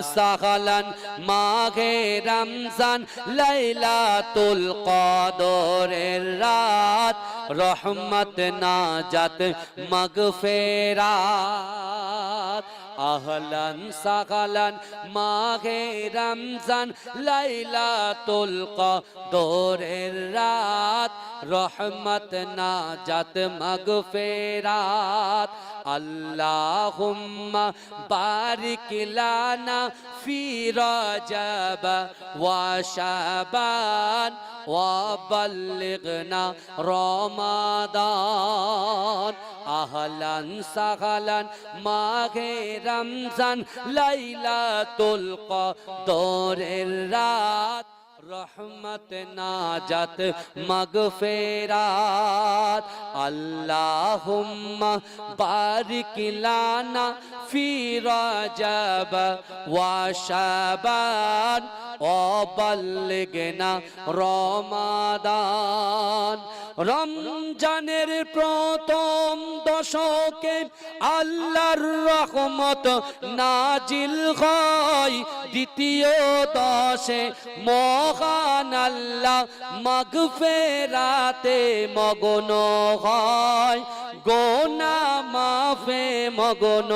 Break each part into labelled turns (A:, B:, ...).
A: সাগালান মাঘে রমজান লাইলাতুল কদরের রাত রহমত নাজাত মাগফিরাত আহলান সাগালান মাঘে রমজান লাইলাতুল কদরের রাত রহমত নাজাত মাগফিরাত আল্লাহুম্মা বারিক লানা ফি রজব ওয়া শাবান ওয়া বাল্লিগনা রমাদান আহলান সাগালান মাঘে রমজান লাইলাতুল কদরের রাত রহমত নাজাত মাগফিরাত আল্লাহুম্মা বারিক লানা ফি রজব ওয়া শাবান ওয়া বাল্লিগনা রমাদান রমজানের প্রথম দশকে আল্লাহর রহমত নাজিল হয় দ্বিতীয় দশে মহান আল্লাহ মাগফিরাতে মগ্ন হয় গুনাহ মাফে মগ্ন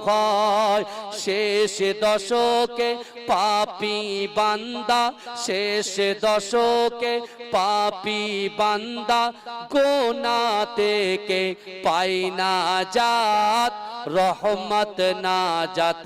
A: হয় শেষ দশকে পাপী বান্দা শেষ দশকে পাপী বান্দা গুনাহ থেকে পায় নাজাত রহমত নাজাত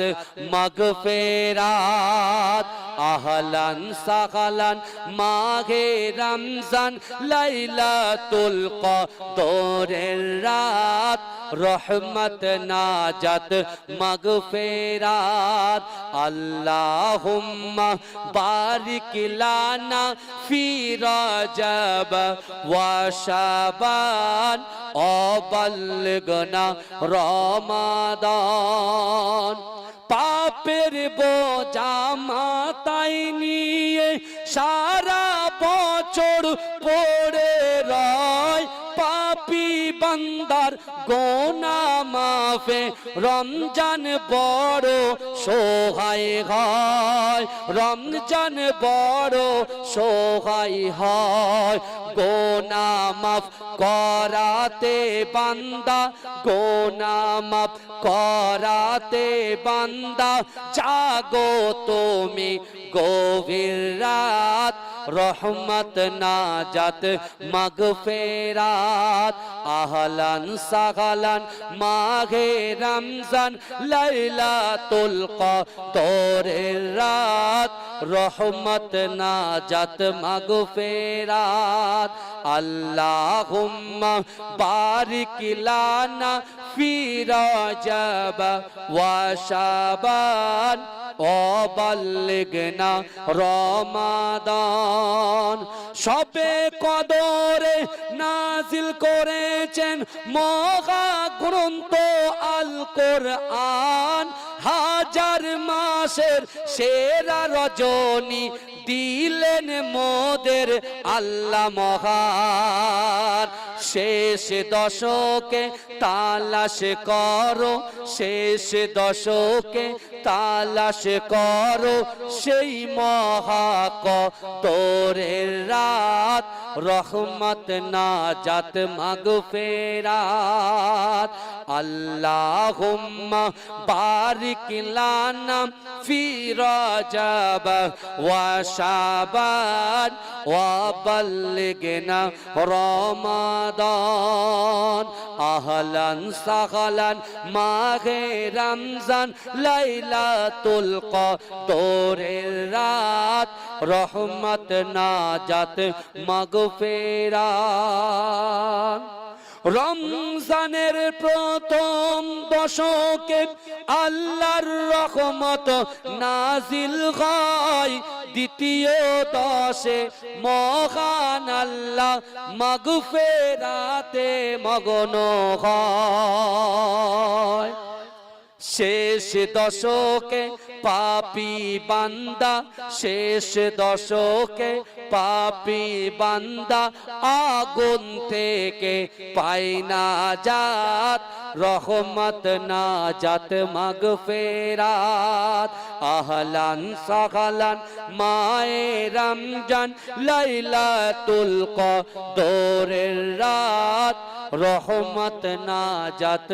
A: মাগফিরাত আহলান সাগালান মাঘে রমজান লাইলাতুল কদরের রাত রহমত নাজাত মাগফিরাত আল্লাহুম্মা বারিক লানা ফি রজব ওয়া শাবান ওয়া বাল্লিগনা রমাদান পাপের বোঝা মাথায় নিয়ে সারা বছর পড়ে রয় পাপী বান্দার গুনাহ মাফে রমজান বড় সহায় হয় রমজান বড় সহায় হয় গুনাহ মাফ করাতে বান্দা গুনাহ মাফ করাতে বান্দা জাগো তুমি গভীর রাত রহমত নাজাত মাগফিরাত আহলান সাগালান মাঘে রমজান লাইলাতুল কদরের রাত রহমত নাজাত মাগফিরাত আল্লাহুম্মা বারিক লানা ফি রজব ওয়া শাবান ওয়া বাল্লিগনা রমাদান শবে কদরে নাজিল করেছেন মহা গ্রন্থ আল কোরআন হাজার মাসের সেরা রজনী দিলেন মোদের আল্লাহ মহান শেষ দশকে তালাশ করো শেষ দশকে তালাশ করো সেই মহাকদরের রাত রহমত নাজাত মাগফিরাত আল্লাহুম্মা বারিক লানা ফি রজব ওয়া শাবান ওয়া বাল্লিগনা রমাদান আহলান সাগালান মাঘে রমজান লাইলাতুল কদরের রাত রহমত নাজাত মাগফিরাত রমজানের প্রথম দশকে আল্লাহর রহমত নাজিল হয় দ্বিতীয় দশে মহান আল্লাহ মাগফিরাতে মগ্ন হয় শেষ দশকে পাপী বান্দা, শেষ দশকে পাপী বান্দা আগুন থেকে পায় না জাত, রহমত নাজাত মাগফিরাত। আহলান সাহলান মায়ে রমজান, লাইলাতুল কদরের রাত, রহমত নাজাত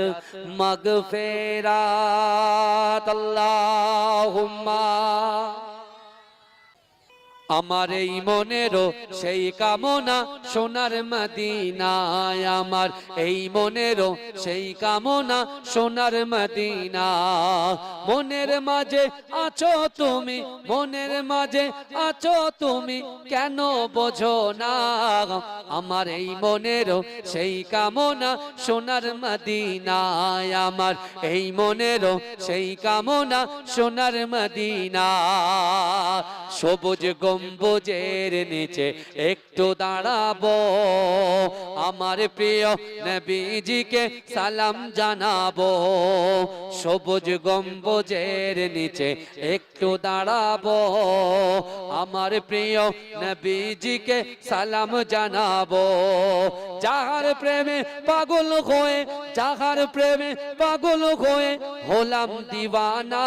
A: মাগফিরাত। আল্লাহুম্মা। আমার এই মনেরও সেই কামনা সোনার মদিনায়, আমার এই মনেরও সেই কামনা সোনার মদিনা। মনের মাঝে আছো তুমি, মনের মাঝে আছো তুমি, কেন বোঝো না? আমার এই মনেরও সেই কামনা সোনার মদিনায়, আমার এই মনেরও সেই কামনা সোনার মদিনা। সবুজ গম্বুজের নিচে একটু দাঁড়াবো, আমার প্রিয় নবীজিকে সালাম জানাবো। সবুজ গম্বুজের নিচে একটু দাঁড়াবো, আমার প্রিয় নবীজিকে সালাম জানাবো। যাহার প্রেমে পাগল হয়ে, যাহার প্রেমে পাগল হয়ে হলাম দিওয়ানা,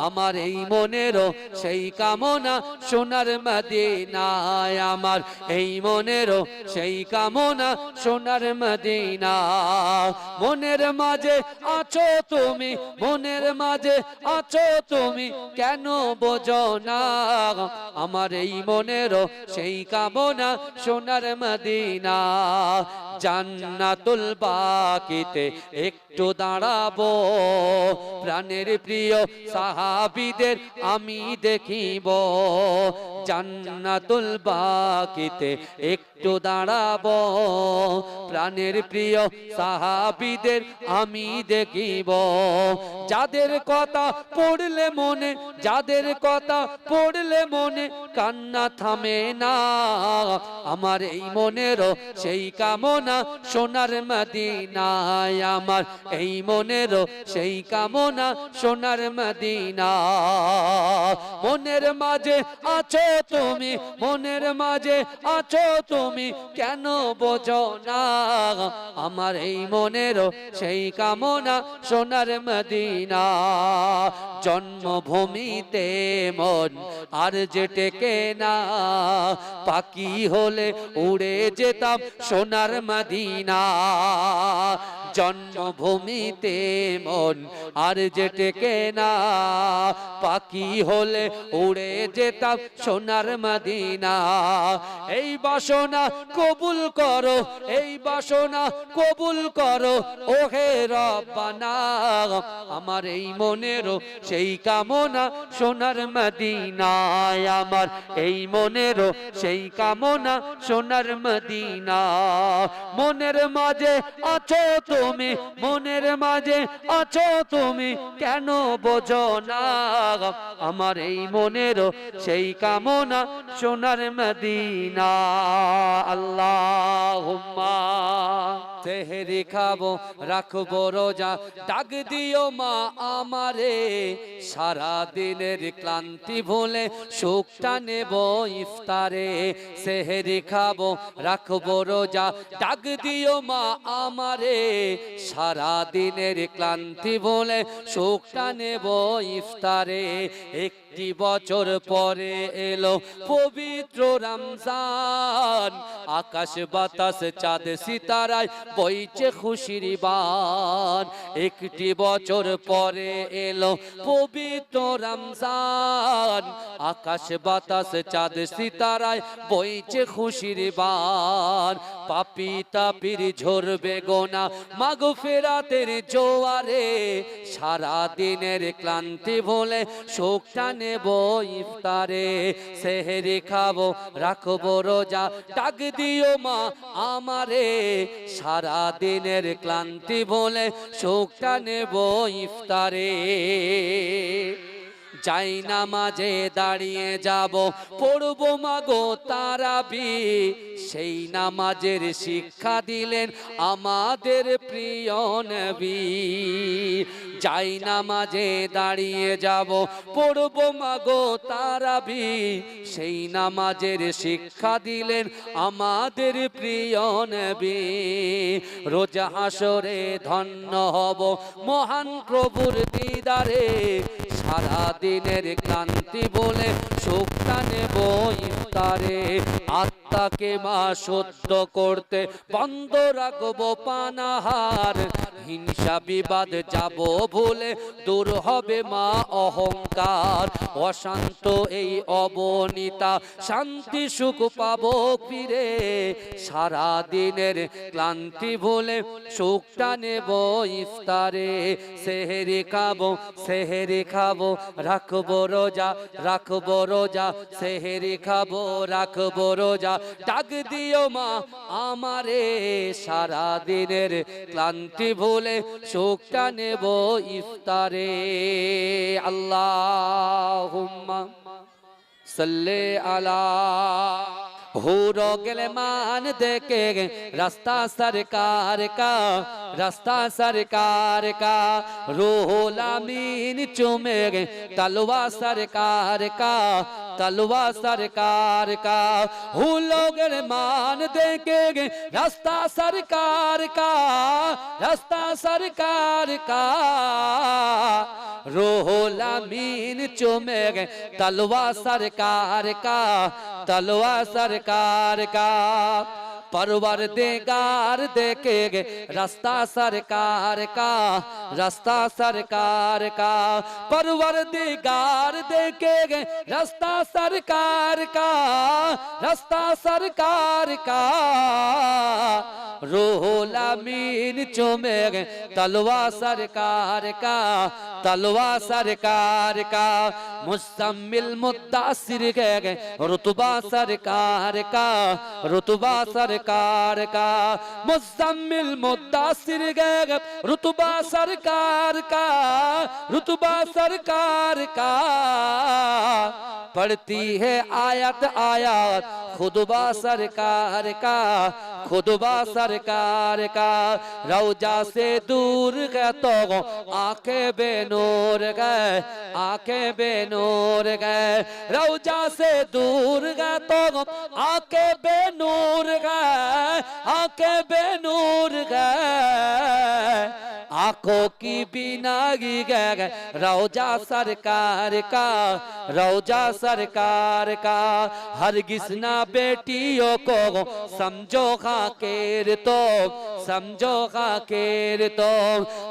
A: আমার এই মনেরও সেই কামনা সোনার মদিনায়, আমার এই মনেরও সেই কামনা সোনার মদিনা। মনের মাঝে আছো তুমি, মনের মাঝে আছো তুমি, কেন বোঝো না? আমার এই মনেরও সেই কামনা সোনার মদিনা। জান্নাতুল বাকিতে একটু দাঁড়াবো, প্রাণের প্রিয় সাহাবীদের আমি দেখিব। জান্নাতুল বাকিতে একটু দাঁড়াবো, প্রাণের প্রিয় সাহাবীদের আমি দেখিব। যাদের কথা পড়লে মনে, যাদের কথা পড়লে মনে কান্না থামে না, আমার এই মনেরও সেই কামনা সোনার মদিনায়, আমার এই মনেরও সেই কামনা সোনার মদিনা। মনের মাঝে আছো তুমি, মনের মাঝে আছো তুমি, কেন বোঝো না? আমার এই মনেরও সেই কামনা সোনার মদিনা। জন্মভূমিতে মন আর যে টেকে না, পাখি হলে উড়ে যেতাম সোনার মদিনা। জন্মভূমিতে মন আর যে টেকে না, পাখি হলে উড়ে যেতাম সোনার মদিনা। এই বাসনা কবুল করো, এই বাসনা কবুল করো ওহে রব্বানা। আমার এই মনেরও সেই কামনা সোনার মদিনায়, আমার এই মনেরও সেই কামনা সোনার মদিনা। মনের মাঝে আছো তুমি, মনের মাঝে আছো তুমি, কেন বোঝো না? আমার এই মনেরও সেই কামনা সোনার মদিনা। আল্লাহুম্মা। সেহরি খাবো রাখবো রোজা, ডাক দিও মা আমারে, সারা দিনের ক্লান্তি ভুলে সুখটা নেব ইফতারে। সেহরি খাবো রাখবো রোজা, ডাক দিও মা আমারে, সারা দিনের ক্লান্তি ভুলে সুখটা নেব ইফতারে। একটি বছর পরে এলো পবিত্র রমজান, আকাশ বাতাস চাঁদ সিতারায় বইছে খুশির বান। একটি বছর পরে এলো পবিত্র রমজান, আকাশ বাতাস চাঁদ সিতারায় বইছে খুশির বান। পাপী তাপির ঝরবে গোনা মাগফিরাতের জোয়ারে, সারা দিনের ক্লান্তি ভুলে সুখটা নেব ইফতারে। সেহরি খাবো রাখবো রোজা, ডাক দিও মা আমারে, সারা দিনের ক্লান্তি ভুলে সুখটা নেব ইফতারে। যাই নামাজে দাঁড়িয়ে যাব, পড়বো মাগো তারাবি, সেই নামাজের শিক্ষা দিলেন আমাদের প্রিয় নবী। যাই নামাজে দাঁড়িয়ে যাব পড়ব মাগো তারাবি সেই নামাজের শিক্ষা দিলেন আমাদের প্রিয় নবী রোজ হাসরে ধন্য হব মহান প্রভুর দিদারে সারা দিনের ক্লান্তি বলে সুখটা নেব ইফতারে আত্মাকে মা শুদ্ধ করতে বন্ধ রাখবো পানাহার হিংসা বিবাদ যাব ভুলে দূর হবে মা অহংকার অশান্ত এই অবনীতা শান্তি সুখ পাবো ফিরে সারা দিনের ক্লান্তি ভুলে সুখটা নেব ইফতারে সেহেরি খাবো রাখবো রোজা সেহেরি খাবো রাখবো রোজা ডাক দিও মা আমারে সারা দিনের ক্লান্তি ভুলে সুখটা নেব ইফতারে আল্লাহুম্মা সাল্লি আলা हुरो गिलमान देखे रास्ता सरकार का रूहुल अमीन चूमे तलवा सरकार का हु लोग मान देखे रास्ता सरकार का रूहुल अमीन चूमे तलवा सरकार का परवरदिगार देखेंगे रास्ता सरकार का परवरदिगार देखेंगे रास्ता सरकार का रूहुल अमीन चूमेंगे तलवा सरकार का मुस्तमिल मुद्दासिर गए रुतबा सरकार का मुस्तमिल मुद्दासिर गए रुतबा सरकार का पढ़ती है आयत खुतबा सरकार का रौजा से दूर गए तो आंखें बेनूर गए रौजा से दूर गए तो आंखें बेनूर गए आंखों की बिनागी गए रौजा सरकार का हरगिज़ ना बेटियों को समझो खाकेर तो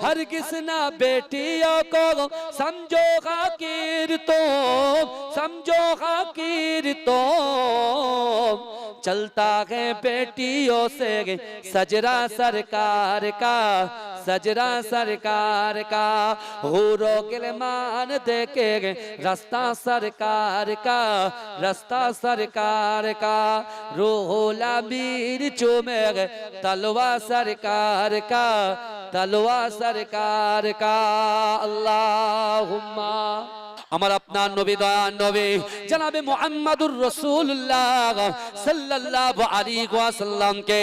A: हरगिज़ ना बेटियों को समझो खाकेर तो चलता है बेटियों से सजरा सरकार का हुरो गिलमान देखे रास्ता सरकार का रूहुल अमीन चूमे तलवा सरकार का अल्लाहुम्मा আমার আপনার নবী দয়ার নবী জনাবে মুহাম্মদুর রাসূলুল্লাহ সাল্লাল্লাহু আলাইহি ওয়াসাল্লাম কে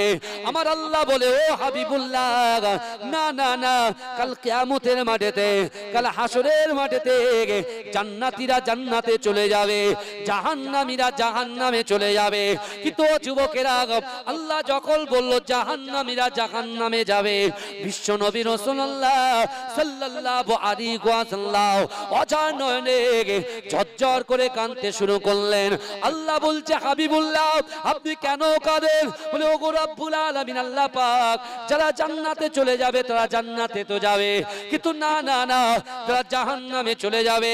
A: আমার আল্লাহ বলে ও হাবিবুল্লাহ না না না কাল কিয়ামতের মাঠেতে কাল হাসরের মাঠেতে জান্নাতীরা জান্নাতে চলে যাবে জাহান্নামীরা জাহান্নামে চলে যাবে কিন্তু যুবকেরা আল্লাহ যখন বলল জাহান্নামীরা জাহান্নামে যাবে বিশ্ব নবী রাসূলুল্লাহ সাল্লাল্লাহু আলাইহি ওয়াসাল্লাম অজাননে ঝরঝর করে কাঁদতে শুরু করলেন আল্লাহ বলছে হাবিবুল্লাহ আপনি কেন কাঁদেন বলে ওগো রব্বুল আলামিন আল্লাহ পাক যারা জান্নাতে চলে যাবে তারা জান্নাতে তো যাবে কিন্তু না না না তারা জাহান্নামে চলে যাবে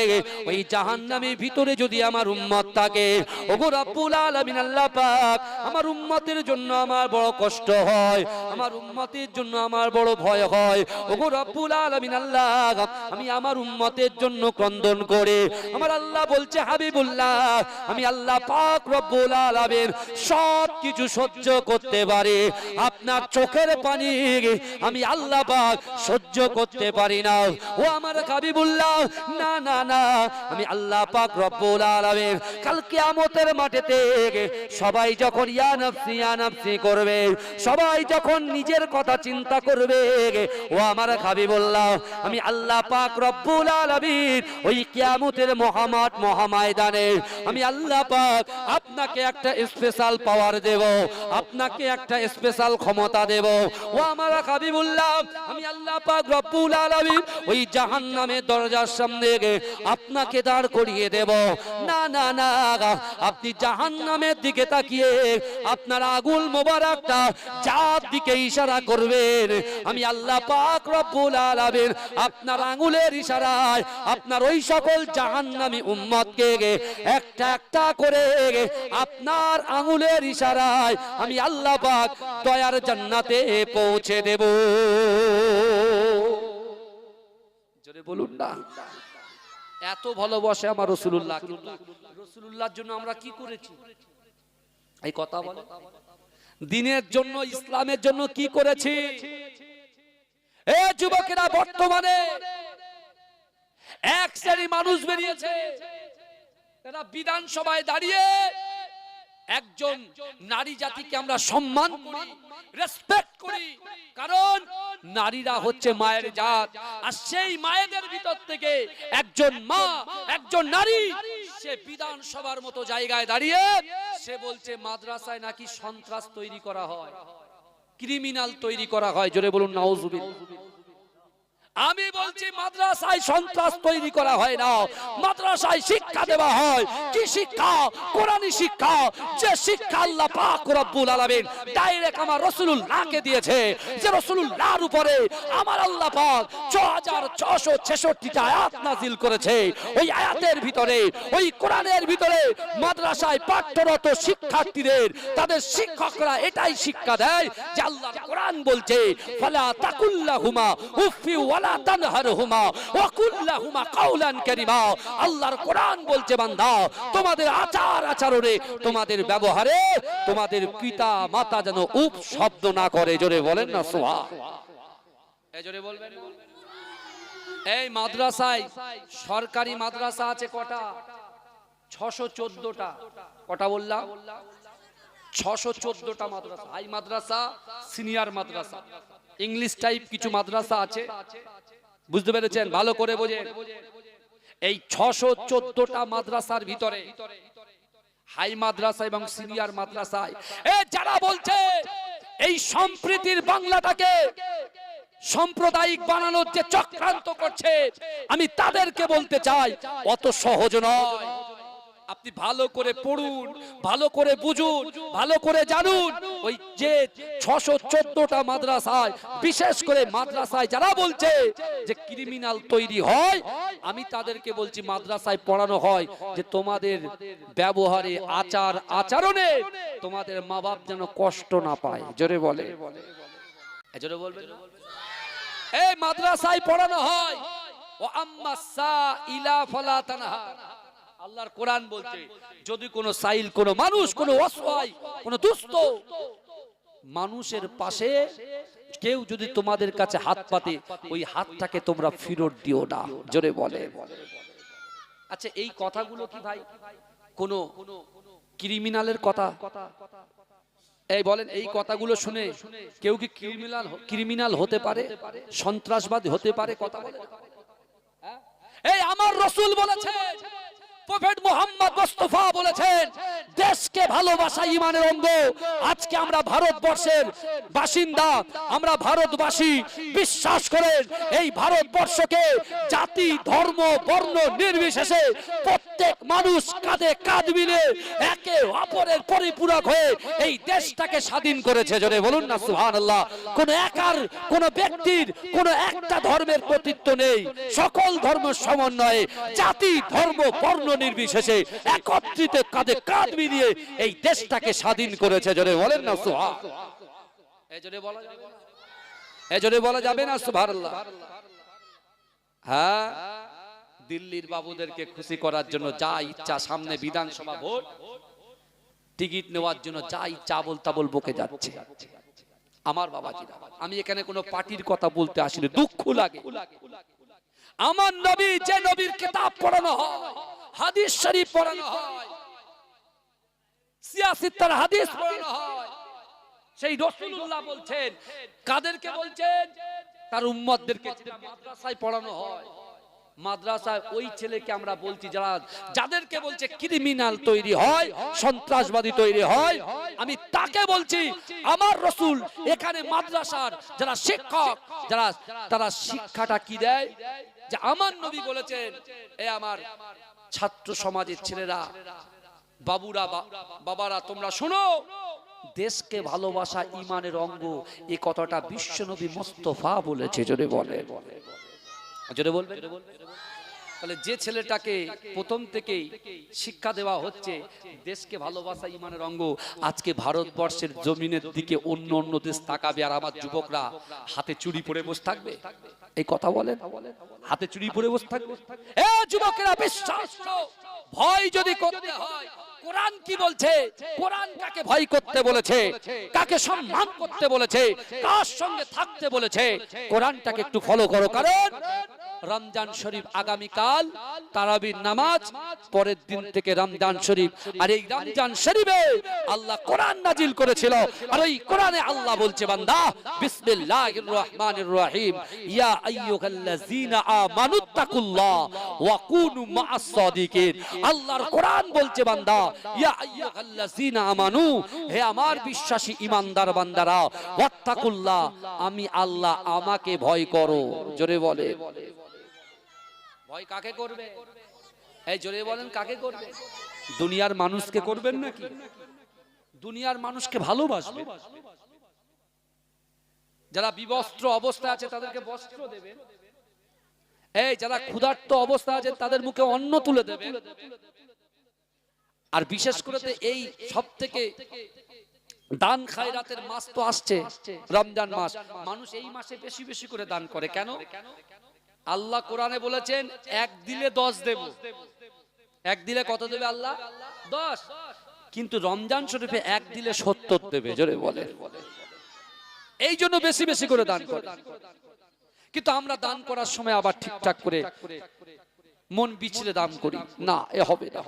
A: ওই জাহান্নামের ভিতরে যদি আমার উম্মত থাকে ওগো রব্বুল আলামিন আল্লাহ পাক আমার উম্মতের জন্য আমার বড় কষ্ট হয় আমার উম্মতের জন্য আমার বড় ভয় হয় ওগো রব্বুল আলামিন আল্লাহ আমি আমার উম্মতের জন্য ক্রন্দন করি করে আমার আল্লাহ বলছে হাবিবুল্লাহ আমি আল্লাহ পাক রব্বুল আলামিন সব কিছু সহ্য করতে পারি, আপনার চোখের পানি আমি আল্লাহ পাক সহ্য করতে পারি না। ও আমার হাবিবুল্লাহ না না না, আমি আল্লাহ পাক রব্বুল আলামিন কাল কিয়ামতের মাঠেতে সবাই যখন ইয়া নাফসি করবে, সবাই যখন নিজের কথা চিন্তা করবে, ও আমার হাবিবুল্লাহ আমি আল্লাহ পাক রব্বুল আলামিন ওই কিয়ামতের মহাময়দানে আমি আল্লাহ পাক আপনাকে একটা স্পেশাল পাওয়ার দেব, আপনাকে একটা স্পেশাল ক্ষমতা দেব। ও আমার হাবিবুল্লাহ আমি আল্লাহ পাক রব্বুল আলামিন ওই জাহান্নামের দরজার সামনে আপনাকে দাঁড় করিয়ে দেব। না না না, আপনি জাহান্নামের দিকে তাকিয়ে আপনার আগুল মোবারকটা যার দিকে ইশারা করবেন, আমি আল্লাহ পাক রব্বুল আলামিন আপনার আঙ্গুলের ইশারায় আপনার ওই সকল জাহান্নামী উম্মতকে একটা একটা করে আপনার আঙ্গুলের ইশারায় আমি আল্লাহ পাক দয়ার জান্নাতে পৌঁছে দেব। জোরে বলুন না। এত ভালোবাসে আমার রাসূলুল্লাহ, রাসূলুল্লাহর জন্য আমরা কি করেছি? এই কথা বলে দ্বীনের জন্য, ইসলামের জন্য কি করেছি? এ যুবকেরা, বর্তমানে এক শ্রেণী মানুষ বেরিয়েছে, এরা বিধানসভায় দাঁড়িয়ে একজন নারী জাতিকে আমরা সম্মান করি, রেসপেক্ট করি, কারণ নারীরা হচ্ছে মায়ের জাত। আর সেই মায়েদের ভিতর থেকে একজন মা, একজন নারী, সে বিধানসভার মতো জায়গায় দাঁড়িয়ে সে বলছে মাদ্রাসায় নাকি সন্ত্রাস তৈরি করা হয়, ক্রিমিনাল তৈরি করা হয়। জোরে বলুন নাউজুবিল্লাহ। আমি বলছি মাদ্রাসায় সন্ত্রাস তৈরি করা হয় না, মাদ্রাসায় শিক্ষা দেওয়া হয়। কি শিক্ষা? কোরআনী শিক্ষা, যে শিক্ষা আল্লাহ পাক রব্বুল আলামিন ডাইরেক্ট আমার রাসূলুল্লাহকে দিয়েছে, যে রাসূলুল্লাহর উপরে আমার আল্লাহ পাক 6666টা আয়াত নাযিল করেছে। ওই আয়াতের ভিতরে, ওই কোরআনের ভিতরে মাদ্রাসায় পাঠরত শিক্ষার্থীদের তাদের শিক্ষকরা এটাই শিক্ষা দেয় যে আল্লাহর কোরআন বলছে ফালা তাকুল্লাহুমা উফি ওয়ালা তানহারহুমা ওয়া কুল্লাহুমা কাওলান কারীমা। আল্লাহর কোরআন বলছে বান্দা তোমাদের আচার আচরণে, তোমাদের ব্যবহারে তোমাদের পিতা মাতা যেন উপ শব্দ না করে। জোরে বলেন না সুবহানাল্লাহ। এই জোরে বলবেন। এই মাদ্রাসায়, সরকারি মাদ্রাসা আছে কটা? 614টা। কটা বললাম? 614টা মাদ্রাসা। হাই মাদ্রাসা, সিনিয়র মাদ্রাসা, ইংলিশ টাইপ কিছু মাদ্রাসা আছে। বুঝতে পেরেছেন? ভালো করে বোঝেন। এই 614টা মাদ্রাসার ভিতরে হাই মাদ্রাসা এবং সিনিয়র মাদ্রাসায় যারা বলছে এই সম্প্রীতির বাংলাটাকে সাম্প্রদায়িক বানানোর যে চক্রান্ত করছে, আমি তাদেরকে বলতে চাই অত সহজ নয়। আপনি ভালো করে পড়ুন, ভালো করে বুঝুন, ভালো করে জানুন। ওই যে 614টা মাদ্রাসায়, বিশেষ করে মাদ্রাসায় যারা বলছে যে ক্রিমিনাল তৈরি হয়, আমি তাদেরকে বলছি মাদ্রাসায় পড়ানো হয় যে তোমাদের ব্যবহারে, আচার আচরণে তোমাদের মা বাপ যেন কষ্ট না পায়। জোরে বলে, জোরে বলবেন। এই মাদ্রাসায় পড়ানো হয় ও আম্মা সাইলা ফালা তানহার। আল্লাহর কোরআন বলছে যদি কোনো সাইল, কোনো মানুষ, কোনো অসহায়, কোনো দুস্থ মানুষের পাশে কেউ যদি তোমাদের কাছে হাত পাতে, ওই হাতটাকে তোমরা ফেরত দিও না। জোরে বলে। আচ্ছা, এই কথাগুলো কি ভাই কোনো ক্রিমিনালের কথা? এই বলেন, এই কথাগুলো শুনে কেউ কি ক্রিমিনাল হতে পারে, সন্ত্রাসবাদী হতে পারে? কথা বলে। এই আমার রাসূল বলেছে, প্রফেট মুহাম্মদ মুস্তাফা বলেছেন দেশকে ভালোবাসা ঈমানের অঙ্গ। আজকে আমরা ভারতবর্ষের বাসিন্দা, আমরা ভারতবাসী। বিশ্বাস করেন এই ভারতবর্ষকে জাতি, ধর্ম, বর্ণ নির্বিশেষে প্রত্যেক মানুষ কাঁধে কাঁধ মিলে একে অপরের পরিপূরক হয়ে এই দেশটাকে স্বাধীন করেছে। জোরে বলুন না সুবহানাল্লাহ। কোন একার, কোন ব্যক্তির, কোন একটা ধর্মের কর্তৃত্ব নেই। সকল ধর্ম সমন্বয়ে জাতি, ধর্ম, বর্ণ নির্বিশেষে একত্রিত কাঁধে কাঁধ মিলিয়ে এই দেশটাকে স্বাধীন করেছে। জোরে বলেন না সুবহানাল্লাহ। এজরে বলা যাবে না, এজরে বলা যাবে না সুবহানাল্লাহ। হ্যাঁ, দিল্লির বাবুদেরকে খুশি করার জন্য যা ইচ্ছা, সামনে বিধানসভা ভোট, টিকিট নেওয়ার জন্য যা ইচ্ছা আবোল তাবোল বকে যাচ্ছে। আমার বাবাজিরা, আমি এখানে কোনো পার্টির কথা বলতে আসিনি, দুঃখ লাগে। আমার নবী, যে নবীর কিতাব পড়ানো হয়, হাদিস শরীফ পড়ানো হয়, সিয়াসিত্তার হাদিস পড়ানো হয়, সেই রাসূলুল্লাহ বলছেন, কাদেরকে বলছেন? তার উম্মতদেরকে। মাদ্রাসায় পড়ানো হয়, মাদ্রাসায় ওই ছেলেকে আমরা বলছি যাদেরকে বলছে ক্রিমিনাল তৈরি হয়, সন্ত্রাসবাদী তৈরি হয়, আমি তাকে বলছি আমার রাসূল এখানে মাদ্রাসার যারা শিক্ষক, তারা শিক্ষাটা কি দেয়? যে আমার নবী বলেছেন, এ আমার ছাত্র সমাজের ছেলেরা, বাবুরা, বাবারা, তোমরা শোনো, দেশকে ভালোবাসা ঈমানের অঙ্গ। এই কথাটা বিশ্বনবী মুস্তাফা বলেছে। জোরে বলে, জোরে বলবে। তাহলে যে ছেলেটাকে প্রথম থেকেই শিক্ষা দেওয়া হচ্ছে দেশকে ভালোবাসা ঈমানের অঙ্গ, আজকে ভারতবর্ষের জমিনের দিকে অন্য অন্য দেশ তাকাবে, আর আমার যুবকরা হাতে চুরি পরে বসে থাকবে। এই কথা বলেন, হাতে চুরি পরে বসে থাকবে। এ যুবকেরা, বিশ্বাস করো, ভয় যদি করতে হয়, কোরআন কি বলছে? কোরআন কাকে ভয় করতে বলেছে, কাকে সম্মান করতে বলেছে, কার সঙ্গে থাকতে বলেছে, কোরআনটাকে একটু ফলো করো। কারণ রমজান শরীফ আগামীকাল, তারাবির নামাজ পরের দিন থেকে রমজান শরীফ, আর এই রমজান শরীফে আল্লাহ কোরআন নাজিল করেছিল, আর ওই কোরআনে আল্লাহ বলছে, বান্দা বিসমিল্লাহির রহমানির রহিম, ইয়া আইয়ুহাল্লাযীনা আমানুত্তাকুল্লাহ ওয়া কুনু মা'আস সাদিকিন। আল্লাহর কোরআন বলছে, বান্দা ইয়া আইয়ুহাল্লাযীনা আমানু, হে আমার বিশ্বাসী ঈমানদার বান্দারা, ওয়াত্তাকুল্লাহ, আমি আল্লাহ, আমাকে ভয় করো। জোরে বলে, ভয় কাকে করবে? এই জোরে বলেন, কাকে করবে? দুনিয়ার মানুষকে করবেন নাকি? দুনিয়ার মানুষকে ভালোবাসবে। যারা বিবস্ত্র অবস্থায় আছে তাদেরকে বস্ত্র দেবেন, এই যারা ক্ষুধার্ত অবস্থায় আছে তাদের মুখে অন্ন তুলে দেবেন। আর বিশেষ করে এই সবথেকে দান খায়রাতের মাস তো আসছে, রমজান মাস। মানুষ এই মাসে বেশি বেশি করে দান করে। কেন? আল্লাহ কোরআনে বলেছেন, এক দিলে 10 দেব। এক দিলে কত দেবে আল্লাহ? 10। কিন্তু রমজান শরীফে এক দিলে 70 দেবে। জোরে বলে, এই জন্য বেশি বেশি করে দান করে। কিন্তু আমরা দান করার সময় আবার ঠিকঠাক করে মন বিছলে দান করি না, এ হবে না।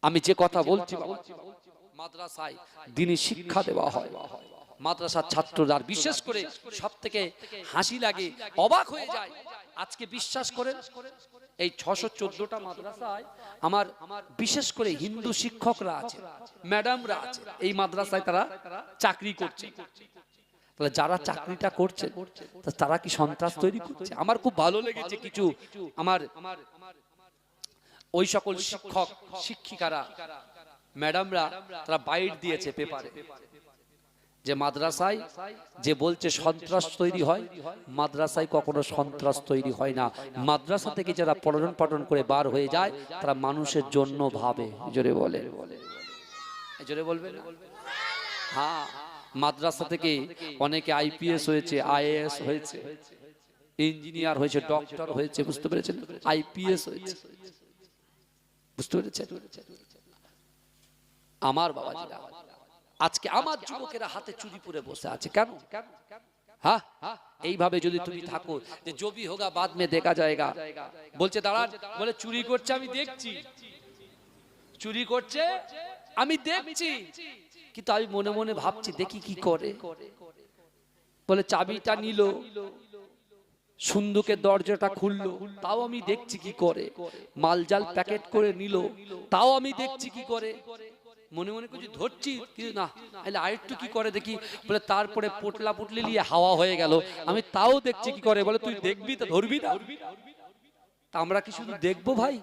A: আমি যে কথা বলছি, মাদ্রাসায় দ্বীনি শিক্ষা দেওয়া হয়, মাদ্রাসার ছাত্ররা বিশেষ করে সবথেকে হাসি লাগে, অবাক হয়ে যায়। আজকে বিশ্বাস করেন, এই 614টা মাদ্রাসায় আমার বিশেষ করে হিন্দু শিক্ষকরা আছে, ম্যাডামরা আছে, এই মাদ্রাসায় তারা চাকরি করছে। তাহলে যারা চাকরিটা করছে তারা কি সন্ত্রাস তৈরি করছে? আমার খুব ভালো লেগেছে, কিছু আমার ওই সকল শিক্ষক শিক্ষিকারা, ম্যাডামরা, তারা বাইট দিয়েছে পেপারে, যে মাদ্রাসায় যে বলছে সন্ত্রাস তৈরি হয়, মাদ্রাসায় কখনো সন্ত্রাস তৈরি হয় না। মাদ্রাসা থেকে যারা পঠন পাঠন করে বার হয়ে যায় তারা মানুষের জন্য ভাবে। জোরে বলে, জোরে বলবে না? হ্যাঁ, মাদ্রাসা থেকে অনেকে আইপিএস হয়েছে, আইএএস হয়েছে, ইঞ্জিনিয়ার হয়েছে, ডক্টর হয়েছে, বুঝতে পেরেছেন? আইপিএস হয়েছে, বুঝতে পেরেছেন? আমার বাবাজিরা, আজকে আমার যুবকেরা হাতে চুরি পরে বসে আছে। কেন? হ্যাঁ, এইভাবে যদি তুমি থাকো, যে জবি হোগা বাদ মে দেখা যায়গা, বলছে দাঁড়ান, বলে চুরি করছে আমি দেখছি, চুরি করছে আমি দেখছি, কিন্তু আমি মনে মনে ভাবছি দেখি কি করে। বলে চাবিটা নিল, সুন্দুকের দরজাটা খুললো, তাও আমি দেখছি কি করে। মালজাল প্যাকেট করে নিল, তাও আমি দেখছি কি করে। মনে মনে কিছু ধরছি, কিন্তু না, আরেকটু কি করে দেখি। বলে তারপরে পোটলা পুটলি নিয়ে হাওয়া হয়ে গেল, আমি তাও দেখছি কি করে। বলে তুই দেখবি তো ধরবি না? তা আমরা কি শুধু দেখবো ভাই?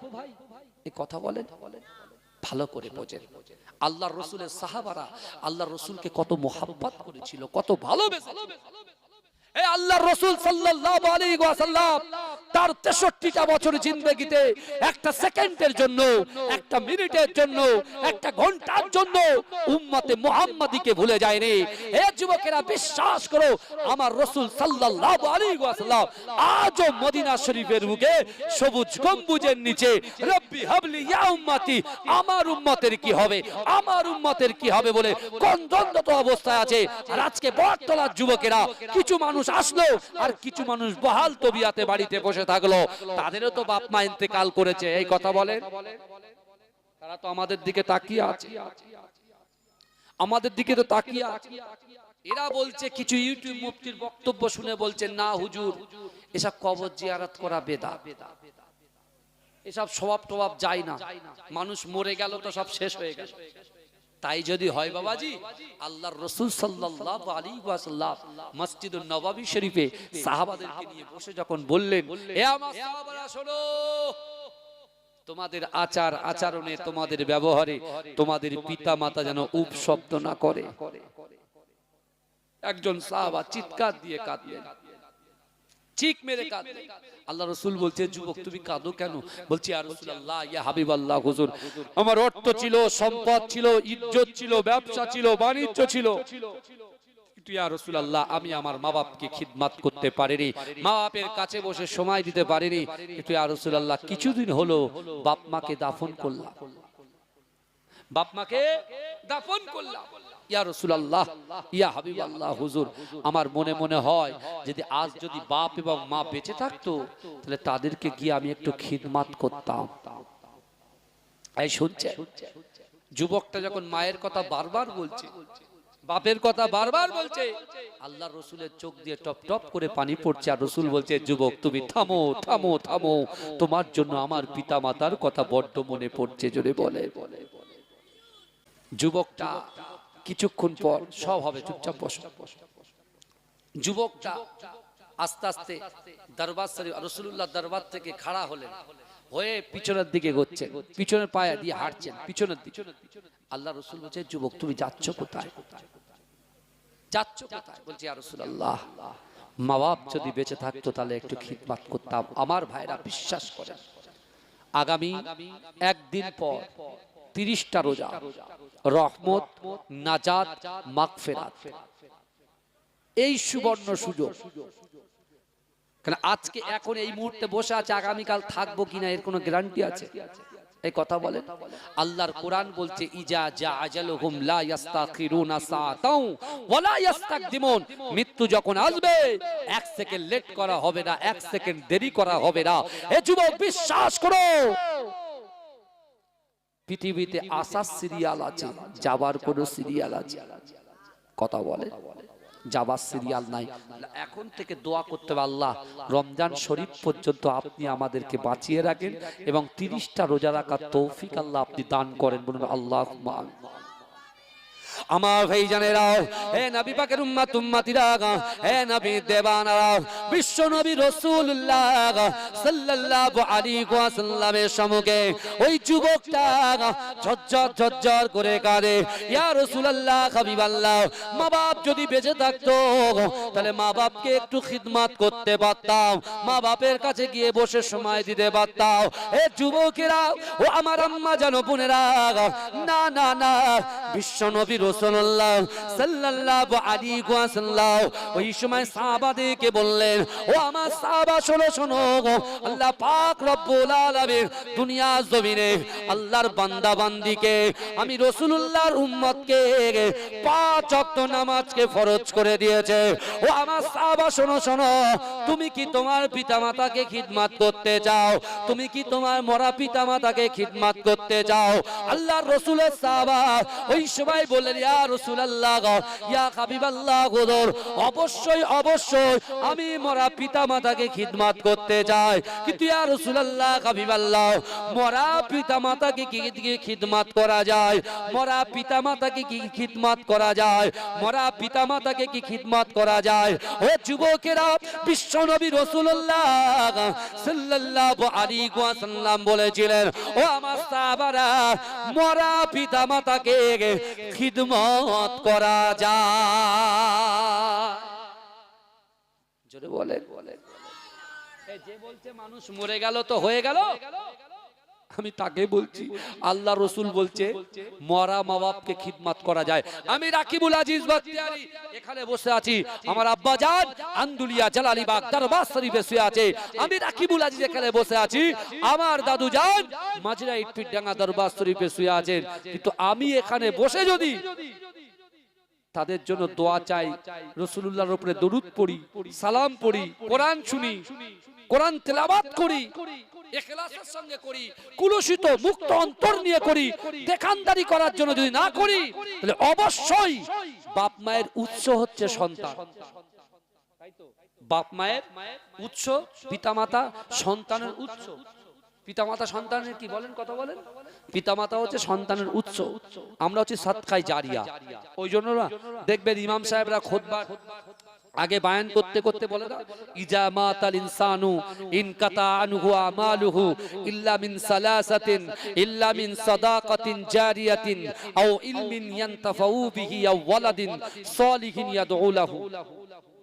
A: এই কথা বলেন, ভালো করে বোঝেন। আল্লাহর রাসূলের সাহাবারা আল্লাহর রাসূলকে কত মোহাব্বত করেছিল, কত ভালোবেসেছিল। এ আল্লাহর রাসূল সাল্লাল্লাহু আলাইহি ওয়াসাল্লাম তার 63টা বছর জিন্দেগিতে একটা সেকেন্ডের জন্য, একটা মিনিটের জন্য, একটা ঘন্টার জন্য উম্মতে মুহাম্মাদীকে ভুলে যায়নি। হে যুবকেরা, বিশ্বাস করো, আমার রাসূল সাল্লাল্লাহু আলাইহি ওয়াসাল্লাম আজও মদিনা শরীফের বুকে সবুজ গম্বুজের নিচে রব্বি হাবলি ইয়া উম্মতি, আমার উম্মতের কি হবে, আমার উম্মতের কি হবে বলে কন্দন্ত অবস্থায় আছে। আর আজকে বটতলার যুবকেরা, কিছু মানুষ আসলো আর কিছু মানুষ বহাল তবিয়াতে বাড়িতে বসে থাকলো, তাদেরও তো বাপ মা ইন্তেকাল করেছে। এই কথা বলেন, তারা তো আমাদের দিকে তাকিয়ে আছে, আমাদের দিকে তো তাকিয়ে আছে। এরা বলছে, কিছু ইউটিউব মুফতির বক্তব্য শুনে বলছে, না হুজুর, এসব কবর জিয়ারত করা বেদাত, এসব স্বভাব টভাব যায় না, মানুষ মরে গেল তো সব শেষ হয়ে গেল। তাই যদি হয় বাবাজি, আল্লাহর রাসূল সাল্লাল্লাহু আলাইহি ওয়াসাল্লাম মসজিদুন নববী শরীফে সাহাবাদেরকে নিয়ে বসে যখন বললেন, হে আমার সাহাবারা শোনো, তোমাদের আচার আচরণে, তোমাদের ব্যবহারে তোমাদের পিতা মাতা যেন উপশব্দ না করে। একজন সাহাবা চিৎকার দিয়ে কাঁদলেন, চিক মেরে কাঁদলেন। আল্লাহ রাসূল বলছে, যুবক তুমি কাঁদো কেন? বলছি, ইয়া রাসূলুল্লাহ, ইয়া হাবিবাল্লাহ, হুজুর, আমার অর্থ ছিল, সম্পদ ছিল, ইজ্জত ছিল, ব্যবসা ছিল, বাণিজ্য ছিল, কিন্তু ইয়া রাসূলুল্লাহ আমি আমার মা বাপকে খিদমত করতে পারিনি, মা বাপের কাছে বসে সময় দিতে পারিনি। কিন্তু ইয়া রাসূলুল্লাহ কিছুদিন হলো বাপ মাকে দাফন করলাম, বাপ মাকে দাফন করলাম। ইয়া রাসূলুল্লাহ, ইয়া হাবিবাল্লাহ, হুজুর, আমার মনে মনে হয় যদি আজ যদি বাপ এবং মা বেঁচে থাকতো তাহলে তাদেরকে গিয়ে আমি একটু খিদমত করতাম। এই শুনছে, যুবকটা যখন মায়ের কথা বারবার বলছে, বাপের কথা বারবার বলছে, আল্লাহর রাসূলের চোখ দিয়ে টপ টপ করে পানি পড়ছে। আর রাসূল বলছে, যুবক তুমি থামো, থামো, থামো, তোমার জন্য আমার পিতা মাতার কথা বড্ড মনে পড়ছে। জোরে বলে। যুবকটা কিছুক্ষণ পর সব হবে, চুপচাপ বসো। যুবকটা আস্তে আস্তে দরবার শরীফ রাসূলুল্লাহ দরবার থেকে খাড়া হলেন, হয়ে পিছনের দিকে গচ্ছেন, পিছনের পায়ে দিয়ে হাঁটছেন, পিছনের দিকে। আল্লাহ রাসূল বলছে, যুবক তুমি যাচ্ছ কোথায়, যাচ্ছ কোথায়? বলছে, ইয়া রাসূলুল্লাহ মা বাপ যদি বেঁচে থাকতো তাহলে একটু খিদমত করতাম। আমার ভাইরা বিশ্বাস করেন, আগামী একদিন পর 30টা রোজা, রহমত, নাজাত, মাগফিরাত, এই সুবর্ণ সুযোগ। কারণ আজকে এখন এই মুহূর্তে বসে আছে, আগামীকাল থাকবো কিনা এর কোনো গ্যারান্টি আছে? এই কথা বলেন। আল্লাহর কোরআন বলছে, ইজা জা আজালুহুম লা ইস্তাখিরুনা সাআতাও ওয়া লা ইস্তাকদিমুন, মৃত্যু যখন আসবে 1 সেকেন্ড লেট করা হবে না, 1 সেকেন্ড দেরি করা হবে না। এ যুবক বিশ্বাস করো, পৃথিবীতে আসার সিরিয়াল আছে, যাবার কোন সিরিয়াল আছে? কথা বলে, যাবার সিরিয়াল নাই। এখন থেকে দোয়া করতে হবে, আল্লাহ রমজান শরীফ পর্যন্ত আপনি আমাদেরকে বাঁচিয়ে রাখেন এবং 30টা রোজা রাখার তৌফিক আল্লাহ আপনি দান করেন। বলুন আল্লাহুম্মা আমিন। আমার ভাইজানেরা, হে নবী পাকের উম্মত উম্মতিরা, হে নবী দেবানারা, বিশ্ব নবী রাসূলুল্লাহ সাল্লাল্লাহু আলাইহি ওয়াসাল্লামের সম্মুখে ওই যুবকটা ঝরঝর ঝরঝর করে কাঁদে, ইয়া রাসূলুল্লাহ, হাবিবাল্লাহ, মা বাপ যদি বেঁচে থাকতো তাহলে মা বাপকে একটু খিদমত করতে পারতাম, মা বাপের কাছে গিয়ে বসে সময় দিতে পারতাম। হে যুবকেরা, ও আমার আম্মা জানো, বোনেরা, না না না, বিশ্ব নবী রাসূলুল্লাহ সাল্লাল্লাহু আলাইহি ওয়াসাল্লাম ওই সময় সাহাবাদেরকে বললেন, ও আমার সাহাবা শোনো শোনো, আল্লাহ পাক রব্বুল আলামিন দুনিয়া জমিনে আল্লাহর বান্দা বান্দিকে, আমি রাসূলুল্লাহর উম্মতকে 5 ওয়াক্ত নামাজকে ফরজ করে দিয়েছে। ও আমার সাহাবা শোনো শোনো, তুমি কি তোমার পিতামাতাকে খিদমত করতে চাও? তুমি কি তোমার মরা পিতামাতাকে খিদমত করতে চাও? আল্লাহর রাসূলের সাহাবা ওই সময় বললেন, ইয়া রাসূলুল্লাহ, ইয়া হাবিবাল্লাহ, হুজুর, অবশ্যই অবশ্যই আমি মরা পিতামাতাকে খিদমত করতে চাই, কিন্তু ইয়া রাসূলুল্লাহ, হাবিবাল্লাহ, মরা পিতামাতাকে কি খিদমত করা যায়? মরা পিতামাতাকে কি খিদমত করা যায়? মরা পিতামাতাকে কি খিদমত করা যায়? ও যুবকেরা, বিশ্ব নবী রাসূলুল্লাহ সাল্লাল্লাহু আলাইহি ওয়াসাল্লাম বলেছিলেন, ও আমার সাহাবারা, মরা পিতামাতাকে খিদমত করা যায়। জোরে বলে যে বলছে মানুষ মরে গেল তো হয়ে গেল, আমি তাকে বলছি আল্লাহ রসুল বলছে মরা মা বাপকে খিদমত করা যায়। আমি রাকিবুল আজিজ বাখতিয়ারি এখানে বসে আছি, আমার আব্বা জান আন্দুলিয়া জালালিবাগ দরবার শরীফে শুয়ে আছে। আমি রাকিবুল আজিজ এখানে বসে আছি, আমার দাদু জান মাজরা ইটপিডাঙ্গা দরবার শরীফে শুয়ে আছেন। কিন্তু আমি এখানে বসে যদি তাদের জন্য দোয়া চাই, রাসূলুল্লাহর উপরে দরুদ পড়ি, সালাম পড়ি, কোরআন শুনি, কোরআন তেলাওয়াত করি, ইখলাসের সঙ্গে করি, কুলুষিত মুক্ত অন্তর নিয়ে করি, দেখানদারি করার জন্য যদি না করি, তাহলে অবশ্যই বাপ মায়ের উৎস হচ্ছে সন্তান। বাপ মায়ের উৎস, পিতামাতা সন্তানের উৎস। পিতামাতা সন্তানের কি বলেন, কথা বলেন? পিতামাতা হচ্ছে সন্তানের উৎস, আমরা হচ্ছে সাদকায়ে জারিয়া। ওই জন্য না দেখবেন ইমাম সাহেবরা খুতবা আগে বায়ান করতে করতে বলে দাও, ইজা মাতাল ইনসানু ইনকাতা আনহু আমালুহু ইল্লা মিন সালাসাতিন ইল্লা মিন সাদাকাতিন জারিয়াতিন আও ইলমিন ইয়ানতাফাউ বিহি আও ওয়ালাদিন সালিহিন ইয়াদউ লাহু।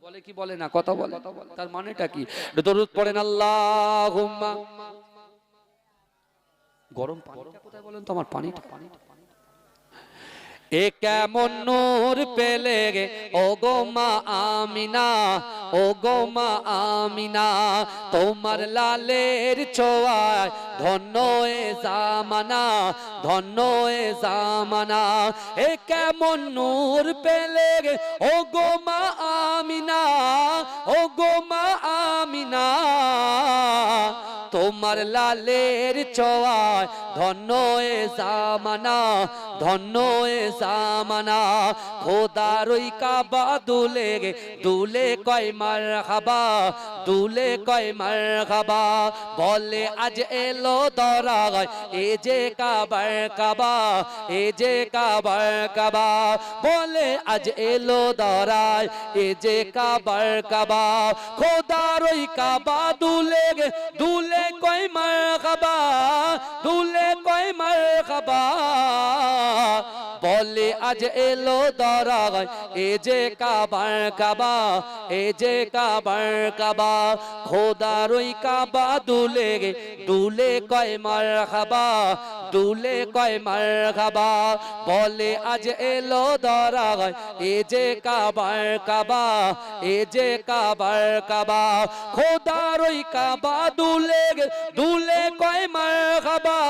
A: বলে কি বলে না, কথা বলে? তার মানেটা কি? দরুদ পড়েন আল্লাহুম্মা। গরম পানিটা কোথায় বলেন তো? আমার পানিটা এ কেমন নূর পেলে গে ও গো মা আমিনা, ও গো মা আমিনা, তোমার লালের ছোঁয়ায় ধন্য এ জামানা, ধন্য এ জামানা। এ কেমন নূর পেলে গে ও গো মা আমিনা, ও গো মা আমিনা, তোমার লালের ছোঁয়ায় ধন্য এ জামানা, ধন্য এ জামানা। খোদার ওই কাবা দুলে গে দুলে কয় মারহাবা, দুলে কয় মারহাবা। বলে আজ এলো দরায় এ যে কাবার কাবা, এ যে কাবার কাবা। বলে আজ এলো দরায় এ যে কাবার কাবা। খোদার ওই কাবা দুলে গে দুলে কয় মারহাবা, দুলে কয় মারহাবা। বলে আজ এলো দরায় এ যে কাবার কাবা, এ যে কাবার কাবা। খোদার ওই কাবা দুলে গে দুলে কয় মারহাবা, দুলে কয় মারহাবা। বলে আজ এলো দরায় এ যে কাবার কাবা, এ যে কাবার কাবা। খোদার ওই কাবা দুলে গে দুলে কয় মারহাবা,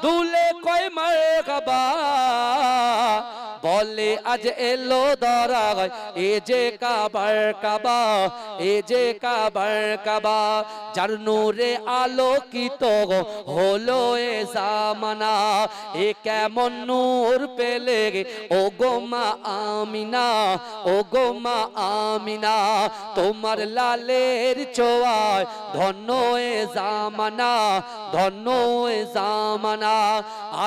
A: দুলে কয় মারহাবা। বলে আজ এলো দরায় এ যে কাবার কাবা, এ যে কাবার কাবা। যার নূরে আলোকিত হলো এ জামানা, এ কেমন নূর পেলে গে ও গো মা আমিনা, ও গো মা আমিনা। তোমার লালের ছোঁয়ায় ধন্য এ জামানা, ধন্য এ জামানা।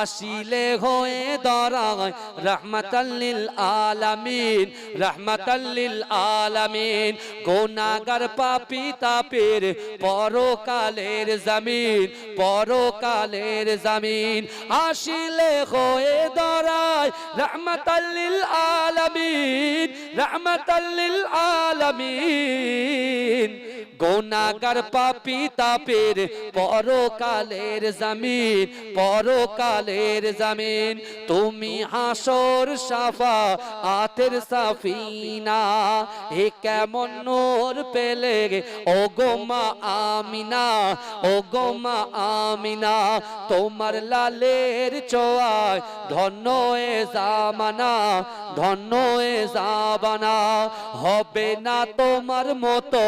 A: আসিলে হয়ে দরায় রহমাতাল লিল আলামিন, রহমাতাল লিল আলামিন। গুনাহগার পাপী তাপের পরকালের জমিন, পরকালের জমিন। আসিলে হয়ে দরায় রহমাতাল লিল আলামিন, রহমাতাল লিল আলামিন। গুনাহগার পাপী তাপের পরকালের জমিন, পরকালের জমিন। তুমি হাসর শাফাআতের সাফিনা, এ কেমন নূর পেলে গে ও গো মা আমিনা, ও গো মা আমিনা। তোমার লালের ছোঁয়ায় ধন্য এ জামানা, ধন্য এ জামানা। হবে না তোমার মতো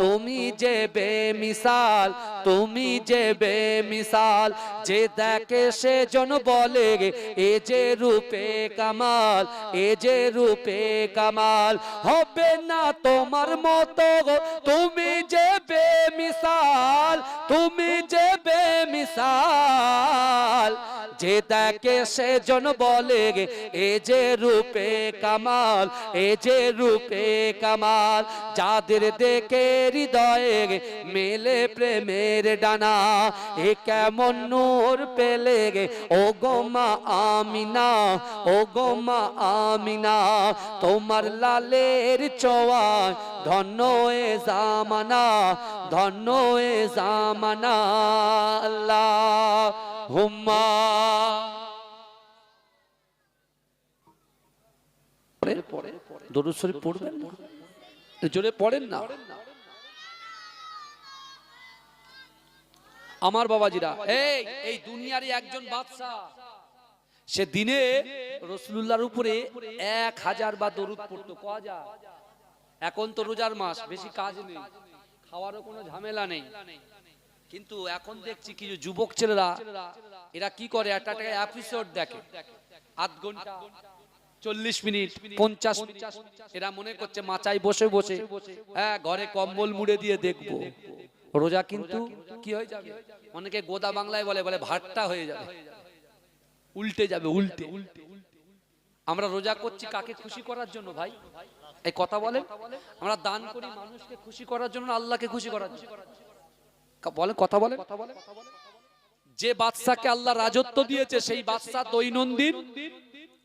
A: তুমি যে বেমিসাল, তুমি যে বেমিসাল। যে দেখে সে জন বলে এ যে রূপে কামাল, এ যে রূপে কামাল। হবে না তোমার মতো তুমি যে বেমিসাল, তুমি যে বেমিসাল। যে দেখে সে জন বলে এ যে রূপে কামাল, এ যে রূপে কামাল। যাদের দেখে হৃদয়ে মেলে প্রেমের ডানা, এ কেমন নূর পেলে ও গো মা আমিনা, ও গো মা আমিনা। তোমার লালের ছোঁয়ায় ধন্য এ জামানা, ধন্য এ জামানা। আল্লাহুম্মা দরুদ শরীফ পড়বেন না, জোরে পড়েন না। আমার বাবাজিরা, এই দুনিয়ারই একজন বাদশা, সে দিনে রাসূলুল্লাহর উপরে 1000 বার দরুদ পড়তো। কয়টা? এখন তো রোজার মাস, বেশি কাজ নেই, খাওয়ারও কোনো ঝামেলা নেই, কিন্তু এখন দেখছি কিছু যুবক ছেলেরা এরা কি করে, একটা এপিসোড দেখে, আধ ঘন্টা 40 মিনিট 50 মিনিট। এরা মনে করছে মাচায় বসে বসে ঘরে কম্বল মুড়ে দিয়ে দেখবো। রোজা কিন্তু কি হয়ে যাবে, অনেকে গোদা বাংলায় বলে বলে ভাতটা হয়ে যাবে, উল্টে যাবে, উল্টে। আমরা রোজা করছি কাকে খুশি করার জন্য ভাই? এই কথা বলেন। আমরা দান করি মানুষকে খুশি করার জন্য, আল্লাহকে খুশি করার জন্য? বলে কথা বলে। যে বাদশাকে আল্লাহ রাজত্ব দিয়েছে সেই বাদশা দৈনন্দিন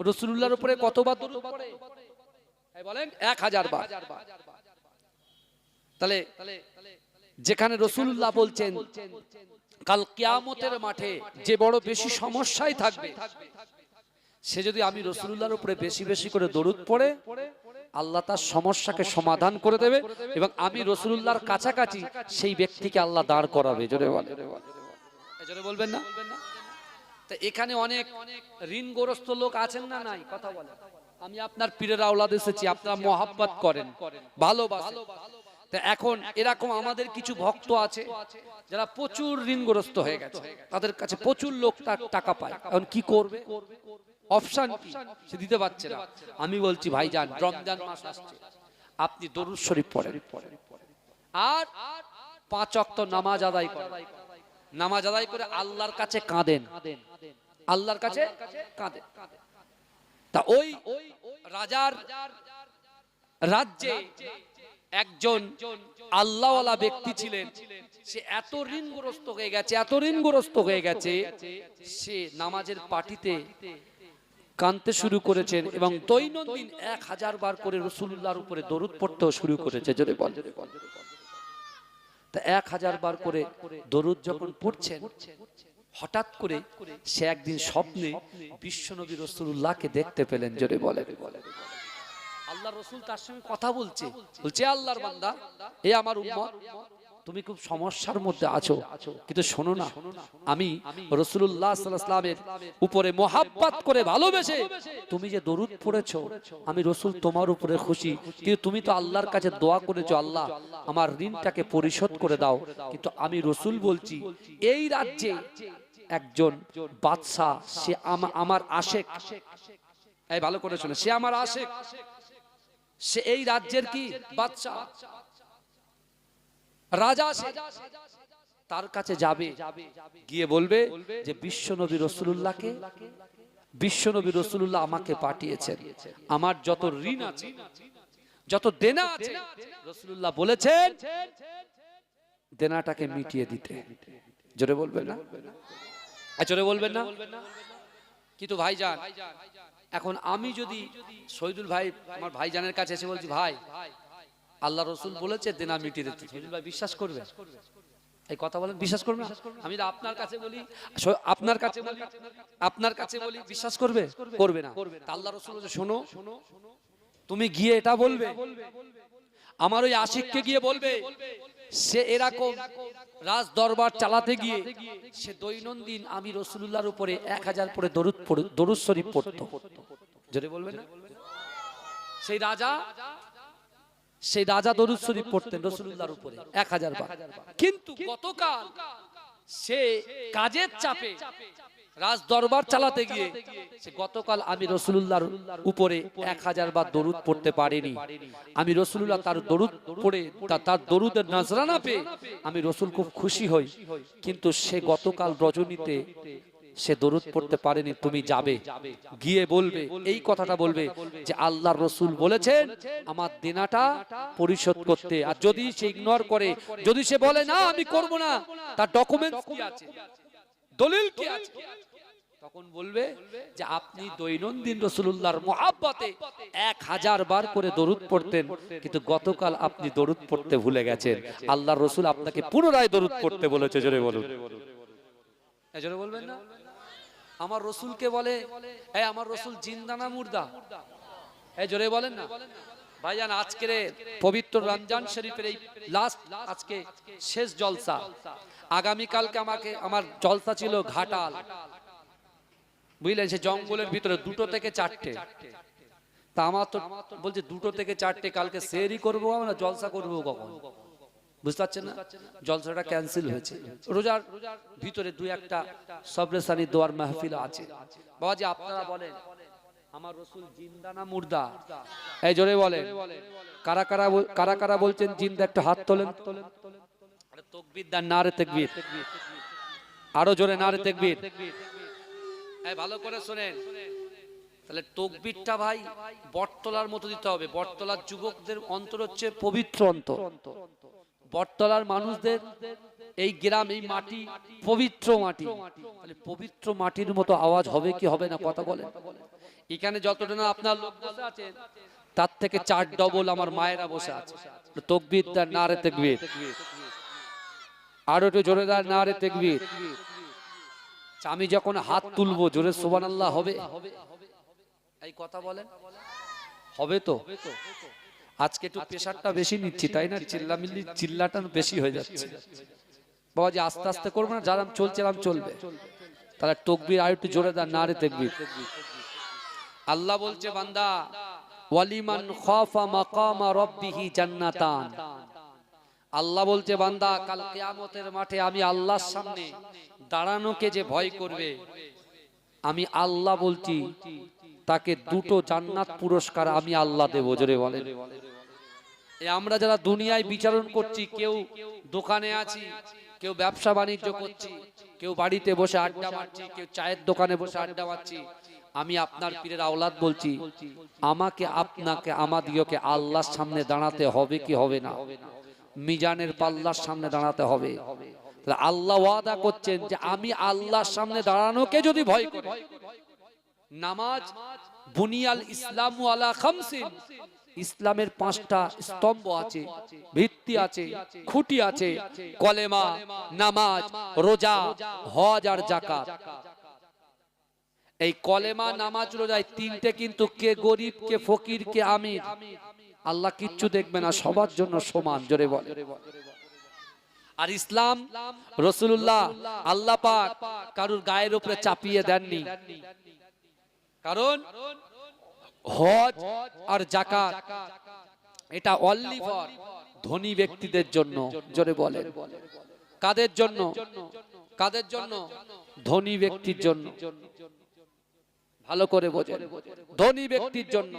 A: রাসূলুল্লাহর উপরে কতবার দরুদ পড়ে? বলেন 1000 বার। তাহলে যেখানে রাসূলুল্লাহ বলছেন কাল কিয়ামতের মাঠে যে বড় বেশি সমস্যায় থাকবে, সে যদি আমি রাসূলুল্লাহর উপরে বেশি বেশি করে দরুদ পড়ে, আল্লাহ তার সমস্যাকে সমাধান করে দেবে এবং আমি রাসূলুল্লাহর কাছাকাছি সেই ব্যক্তিকে আল্লাহ দাঁড় করাবে। জোরে বলেন, জোরে বলবেন না? তো এখানে অনেক ঋণগ্রস্ত লোক আছেন না নাই? কথা বলেন। আমি আপনার পীরের আওলাদ এসেছি, আপনারা মহব্বত করেন, ভালোবাসেন। তো এখন এরকম আমাদের কিছু ভক্ত আছে যারা প্রচুর ঋণগ্রস্ত হয়ে গেছে, তাদের কাছে প্রচুর লোক টাকা পায়, এখন কি করবে? অপশন কি? সে দিতে পারছে না। আমি বলছি ভাইজান, রমজান মাস আসছে, আপনি দরুদ শরীফ পড়েন আর 5 ওয়াক্ত নামাজ আদায় করেন। নামাজ আদায় করে আল্লাহর কাছে কাঁদেন, আল্লাহর কাছে কাঁদেন। তা ওই রাজার রাজ্যে একজন আল্লাহওয়ালা ব্যক্তি ছিলেন, সে এত ঋণগ্রস্ত হয়ে গেছে, এত ঋণগ্রস্ত হয়ে গেছে, সে নামাজের পাটিতে কাঁদতে শুরু করেছেন এবং দৈনন্দিন 1000 বার করে রাসূলুল্লাহর উপরে দরুদ পড়তেও শুরু করেছে। জোরে বল। তা 1000 বার করে দরুদ যখন পড়ছেন, হঠাৎ করে সে একদিন স্বপ্নে বিশ্বনবী রাসূলুল্লাহকে দেখতে পেলেন। জোরে বলে। আল্লাহর রাসূল তার সঙ্গে কথা বলছে, আল্লাহর বান্দা, এ আমার উম্মত, তুমি খুব সমস্যার মধ্যে আছো, কিন্তু শোনো না, আমি রাসূলুল্লাহ সাল্লাল্লাহু আলাইহি ওয়াসাল্লামের উপরে মহব্বত করে ভালোবেসে তুমি যে দরুদ পড়েছো, আমি রাসূল তোমার উপরে খুশি, কিন্তু তুমি তো আল্লাহর কাছে দোয়া করেছো, আল্লাহ আমার ঋণটাকে পরিশোধ করে দাও। কিন্তু আমি রাসূল বলছি, এই রাজ্যে একজন বাদশা, সে আমার আশেক। এই ভালো করে শুনে, সে আমার আশেক, সে এই রাজ্যের কি বাদশা, রাজা। তার কাছে যাবে, গিয়ে বলবে যে বিশ্বনবী রাসূলুল্লাহ আমাকে পাঠিয়েছেন, আমার যত ঋণ আছে, যত দেনা আছে, রাসূলুল্লাহ বলেছেন দেনাটাকে মিটিয়ে দিতে। জোরে বলবেন না? জোরে বলবেন না? কিন্তু ভাইজান, এখন আমি যদি শহীদুল ভাই আমার ভাইজানের কাছে এসে বলছি, ভাই আল্লাহ রাসূল বলেছে দেনা মিটিয়ে দিতে, শহীদুল ভাই বিশ্বাস করবে? এই কথা বলেন, বিশ্বাস করবে? আমি আপনার কাছে বলি, আপনার কাছে বলি, বিশ্বাস করবে? করবে না। আল্লাহ রাসূল বলেছে, শোনো, তুমি গিয়ে এটা বলবে, আমার ওই আশিককে গিয়ে বলবে, সে এরকম রাজ দরবার চালাতে গিয়ে সে দৈনন্দিন আমি রাসূলুল্লাহর উপরে 1000 পরে দরুদ শরীফ পড়তো। জোরে বলবেন না? সেই রাজা দরুদ শরীফ পড়তেন রাসূলুল্লাহর উপরে 1000 বার। কিন্তু গতকাল সে কাজের চাপে রাজ দরবার চালাতে গিয়ে সে গতকাল আমি রাসূলুল্লাহর উপরে 1000 বার দরুদ পড়তে পারিনি। আমি রাসূলুল্লাহ তার দরুদ পড়ে তার দরুদের নজরানা পেয়ে আমি রাসূল খুব খুশি হই, কিন্তু সে গতকাল রজনীতে সে দরুদ পড়তে পারেনি, তুমি যাবে, গিয়ে বলবে, এই কথাটা বলবে যে আল্লাহর রাসূল বলেছেন আমার দেনাটা পরিশোধ করতে। আর যদি সে ইগনোর করে, যদি সে বলে না আমি করব না, তার ডকুমেন্টস কি আছে, দলিল কি আছে, তখন বলবে যে আপনি দৈনন্দিন রাসূলুল্লাহর মুহাব্বতে 1000 বার করে দরুদ পড়তেন, কিন্তু গতকাল আপনি দরুদ পড়তে ভুলে গেছেন। আল্লাহর রাসূল আপনাকে পুনরায় দরুদ পড়তে বলেছে। জোরে বলুন, জোরে বলবেন না? আমার রাসূলকে বলে এই আমার রাসূল জিন্দা না মুর্দা? এই জোরে বলেন না ভাইজান। আজকের পবিত্র রমজান শরীফের এই লাস্ট, আজকে শেষ জলসা। আগামী কালকে আমার জলসা ছিল ঘাটাল, বুঝলেন, সে জঙ্গলের ভিতরে 2টো থেকে 4টে। তা আমার তো বলছে 2টো থেকে 4টে, কালকে সেহরি করবো না জলসা করবো কখন, বুঝতে পারছেন না? জলসাটা ক্যান্সেল হয়েছে। রোজার ভিতরে 2-1টা সবরেসানি দোয়ার মাহফিল আছে। বাবাজি আপনারা বলেন আমার রাসূল জিন্দা না মুর্দা? এই জোরে বলেন, কারা কারা বলছেন জিন্দা, একটা হাত তোলেন। আরে তাকবীর দেন, নারে তাকবীর, আরো জোরে নারে তাকবীর। এই ভালো করে শুনেন, তাহলে তাকবীরটা ভাই বটতলার মতো দিতে হবে। বটতলার যুবকদের অন্তর হচ্ছে পবিত্র অন্তর, বটতলার মানুষদের এই গ্রাম, এই মাটি পবিত্র মাটি। তাহলে পবিত্র মাটির মতো আওয়াজ হবে কি হবে না, কথা বলেন। এখানে যতটা না আপনার লোক বসে আছেন, তার থেকে 4 ডবল আমার মায়েরা বসে আছে। তাকবীর দেন, নারে তাকবীর, আরো একটু জোরে দেন, নারে তাকবীর। আমি যখন হাত তুলবো জোরে সুবহানাল্লাহ হবে, এই কথা বলেন, হবে তো? আজকে একটু প্রেসারটা বেশি নিচ্ছি তাই না, চিল্লাটা বেশি হয়ে যাচ্ছে। বাবাজি আস্তে আস্তে করবো না, যারাম চলছিলাম চলবে। তাহলে তাকবীর আর একটু জোরে দেন, নারে তাকবীর। আল্লাহ বলছে বান্দা ওয়ালিমান খাফা মাকামা রাব্বিহি জান্নাতান। আল্লাহ বলছে বান্দা কাল কিয়ামতের মাঠে আমি আল্লাহর সামনে দাঁড়ানোকে যে ভয় করবে, আমি আল্লাহ বলছি তাকে 2টো জান্নাত পুরস্কার আমি আল্লাহ দেব। জোরে বলেন। আমরা যারা দুনিয়ায় বিচারণ করছি, কেউ দোকানে আছি, কেউ ব্যবসা বাণিজ্য করছি, কেউ বাড়িতে বসে আড্ডা মারছি, কেউ চায়ের দোকানে বসে আড্ডা মারছি, আমি আপনার পীরের আওলাদ বলছি আমাকে আপনাকে আমাদিওকে আল্লাহর সামনে দাঁড়াতে হবে কি হবে না? মিজানের পাল্লার সামনে দাঁড়াতে হবে। তাহলে আল্লাহ ওয়াদা করছেন যে আমি আল্লাহর সামনে দাঁড়ানোকে যদি ভয় করি, নামাজ বুনিয়াল ইসলামু আলা খামসিন, ইসলামের 5টা স্তম্ভ আছে, ভিত্তি আছে, খুঁটি আছে, কলেমা, নামাজ, রোজা, হজ আর যাকাত। এই কলেমা, নামাজ, রোজা 3টে কিন্তু কে গরিব, কে ফকির, কে আমির, আল্লাহ কিচ্ছু দেখবে না, সবার জন্য সমান। জোরে বলে। আর ইসলাম রাসূলুল্লাহ আল্লাহ পাক কারুর গায়ের উপরে চাপিয়ে দেননি, কারণ হজ আর যাকাত এটা অনলি ফর ধনী ব্যক্তিদের জন্য। জোরে বলেন, কাদের জন্য? কাদের জন্য? ধনী ব্যক্তির জন্য। ভালো করে বোঝেন, ধনী ব্যক্তির জন্য।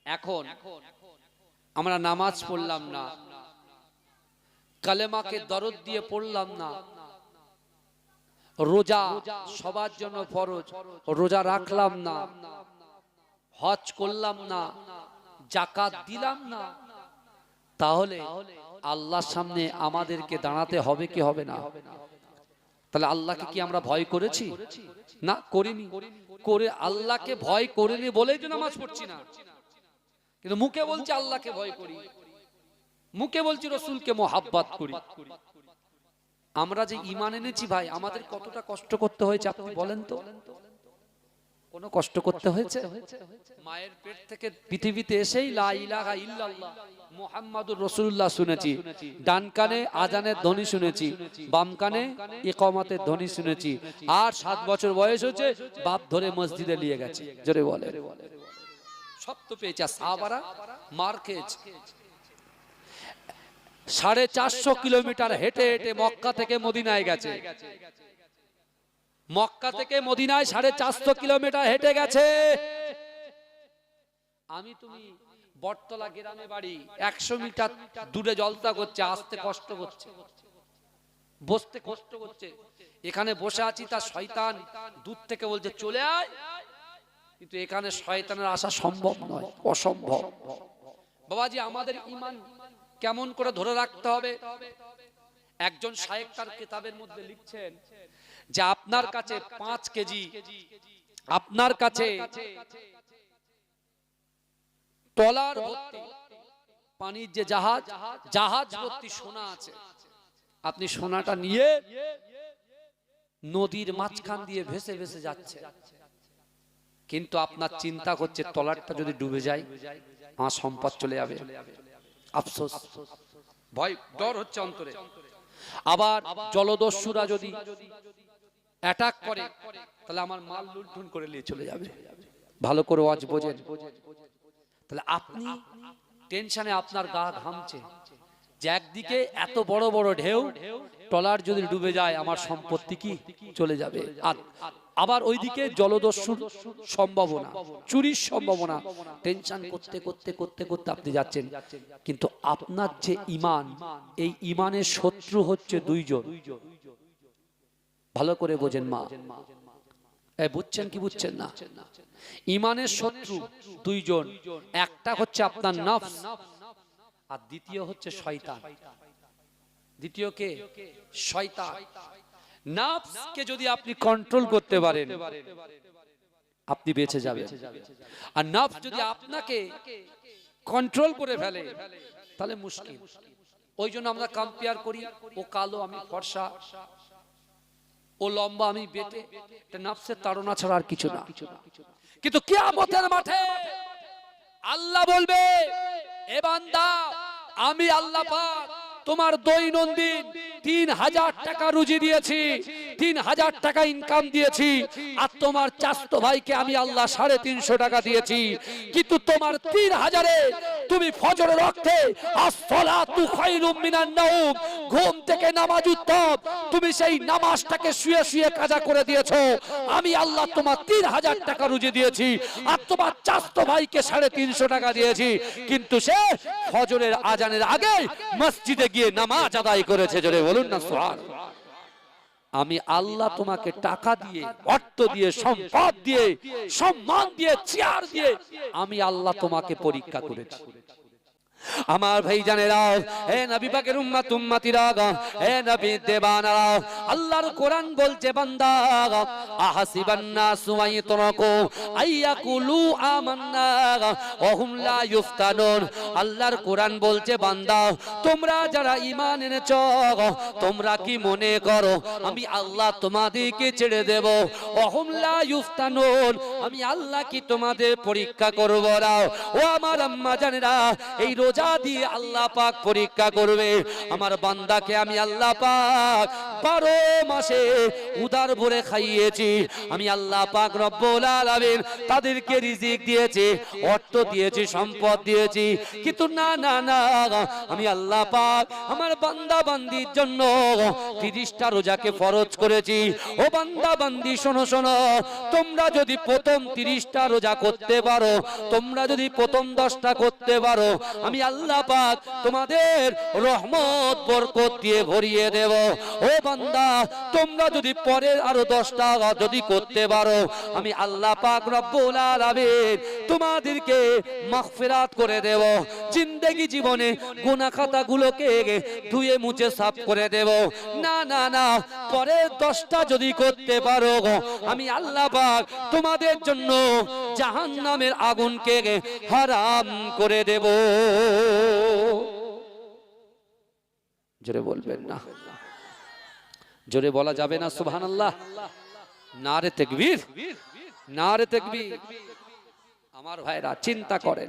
A: এখন আমরা নামাজ পড়লাম না, কালেমাকে দরদ দিয়ে পড়লাম না, রোজা সবার জন্য ফরজ, রোজা রাখলাম না, হজ করলাম না, যাকাত দিলাম না, তাহলে আল্লাহর সামনে আমাদেরকে দাঁড়াতে হবে কি হবে না? তাহলে আল্লাহকে কি আমরা ভয় করেছি? না, করিনি। করে আল্লাহকে ভয় করিনি বলেই তো নামাজ পড়ছি না। কিন্তু মুখে বলছি আল্লাহকে ভয় করি, মুখে বলছি রাসূলকে মুহাব্বত করি। আমরা যে ঈমান এনেছি ভাই, আমাদের কতটা কষ্ট করতে হয়েছে আপনি বলেন তো? কোনো কষ্ট করতে হয়েছে? মায়ের পেট থেকে পৃথিবীতে এসেই লা ইলাহা ইল্লাল্লাহ মুহাম্মাদুর রাসূলুল্লাহ শুনেছি, ডান কানে আজানের ধ্বনি শুনেছি, বাম কানে ইকামতের ধ্বনি শুনেছি, আর 7 বছর বয়স হয়েছে বাপ ধরে মসজিদে নিয়ে গেছে। জোরে বলে। সব তো পেয়েছে। সাহাবারা মার খেয়েছে। 450 কিলোমিটার হেঁটে হেঁটে মক্কা থেকে মদিনায় গেছে। মক্কা থেকে মদিনায় 450 কিলোমিটার হেঁটে গেছে। আমি তুমি বটতলা গ্রামে বাড়ি, 100 মিটার দূরে জলসা করছে, আসতে কষ্ট হচ্ছে। বসতে কষ্ট করছে, এখানে বসে আছি তার শয়তান দূর থেকে বলছে চলে আয়, কিন্তু এখানে শয়তানের আসা সম্ভব নয়, অসম্ভব। বাবাজি আমাদের ঈমান কেমন করে ধরে রাখতে হবে? একজন শায়েখ তার কিতাবের মধ্যে লিখছেন যে আপনার কাছে 5 কেজি, আপনার কাছে ট্রলার ভর্তি পানির যে জাহাজ, জাহাজ ভর্তি সোনা আছে, আপনি সোনাটা নিয়ে নদীর মাঝখান দিয়ে ভেসে ভেসে যাচ্ছে, কিন্তু আপনার চিন্তা করছে ট্রলারটা যদি ডুবে যায় আমার সম্পদ চলে যাবে, আফসোস, ভয় ডর হচ্ছে অন্তরে। আবার জলদস্যুরা যদি অ্যাটাক করে তাহলে আমার মাল লুণ্ঠন করে নিয়ে চলে যাবে। ভালো করে ওয়াজ বোঝেন। তাহলে আপনি টেনশনে আপনার গা ঘামছে যে একদিকে এত বড় বড় ঢেউ, ট্রলার যদি ডুবে যায় আমার সম্পত্তি কি চলে যাবে, আর আবার ওইদিকে জলদস্যুর সম্ভাবনা, চুরির সম্ভাবনা। টেনশন করতে করতে করতে করতে আপনি যাচ্ছেন, কিন্তু আপনার যে ঈমান, এই ঈমানের শত্রু হচ্ছে দুইজন। ভালো করে বোঝেন মা, বুঝছেন কি বুঝছেন না? ঈমানের শত্রু দুইজন, একটা হচ্ছে আপনার নফস আর দ্বিতীয় হচ্ছে শয়তান। দ্বিতীয় কে? শয়তান। নফসকে যদি আপনি কন্ট্রোল করতে পারেন আপনি বেঁচে যাবেন, আর নফস যদি আপনাকে কন্ট্রোল করে ফেলে তাহলে মুশকিল। ওই জন্য আমরা কম্পেয়ার করি, ও কালো আমি ফর্সা, ও লম্বা আমি বেটে, এটা নফসের তাড়না ছাড়া আর কিছু না। কিন্তু কিয়ামতের মাঠে আল্লাহ বলবে, এ বান্দা আমি আল্লাহ পাক তোমার দৈনন্দিন 3000 টাকা রুজি দিয়েছি, 3000 টাকা ইনকাম দিয়েছি, আর তোমার চাচতো ভাইকে আমি আল্লাহ 350 টাকা দিয়েছি, কিন্তু তোমার 3000-এ তুমি ফজরের ওয়াক্তে as-সালাতু খায়রুম মিনান নাওম, ঘুম থেকে নামাজ উত্তম, তুমি সেই নামাজটাকে শুয়ে শুয়ে কাজা করে দিয়েছো। আমি আল্লাহ তোমার 3000 টাকা রুজি দিয়েছি, আর তোমার চাচতো ভাইকে 350 টাকা দিয়েছি, কিন্তু সে ফজরের আজানের আগে মসজিদে গিয়ে নামাজ আদায় করেছে। জোরে বলুন না সুবহানাল্লাহ। আমি আল্লাহ তোমাকে টাকা দিয়ে, অর্থ দিয়ে, সম্পদ দিয়ে, সম্মান দিয়ে, চেয়ার দিয়ে আমি আল্লাহ তোমাকে পরীক্ষা করেছি। আমার ভাইজানেরা, হে নবী পাকের উম্মত উম্মতিরা, হে নবী দেবানারা, আল্লাহর কোরআন বলছে বান্দা আহাসিবান নাসু আইতরাকু আইয়াকুলু আমান্না ওয়া হুম লা ইফতানুন। আল্লাহর কোরআন বলছে বান্দা তোমরা যারা ঈমান এনেছো তোমরা কি মনে করো আমি আল্লাহ তোমাদেরকে ছেড়ে দেব? ওয়া হুম লা ইফতানুন, আমি আল্লাহ কি তোমাদের পরীক্ষা করব না? ও আমার আম্মা জানেরা, এই রোজা দিয়ে আল্লাহ পাক পরীক্ষা করবে আমার বান্দাকে। আমি আল্লাহ পাক 12 মাসে উদার ভরে খাইয়েছি, আমি আল্লাহ পাক রব্বুল আলামিন তাদেরকে রিজিক দিয়েছি, অর্থ দিয়েছি, সম্পদ দিয়েছি, কিন্তু না না না, আমি আল্লাহ পাক আমার বান্দা বান্দির জন্য 30টা রোজাকে ফরজ করেছি। ও বান্দা বান্দি শোনো শোনো, তোমরা যদি প্রথম 30টা রোজা করতে পারো, তোমরা যদি প্রথম 10টা করতে পারো, আমি আল্লাহ পাক তোমাদের রহমত বরকত দিয়ে ভরিয়ে দেব। ও বান্দা তোমরা যদি পরের আরো 10টা যদি করতে পারো, আমি আল্লাহ পাক রব্বুল আলামিন তোমাদেরকে মাগফিরাত করে দেব। জিন্দেগি জীবনে গুনাহ খাতাগুলোকে ধুয়ে মুছে সাফ করে দেব। না না না, পরের 10টা যদি করতে পারো, আমি আল্লাহ পাক তোমাদের জন্য জাহান্নামের আগুনকে হারাম করে দেব। জোরে বলবেন না? জোরে বলা যাবে না সুবহানাল্লাহ? নারে তাকবীর, নারে তাকবীর। আমার ভাইরা চিন্তা করেন,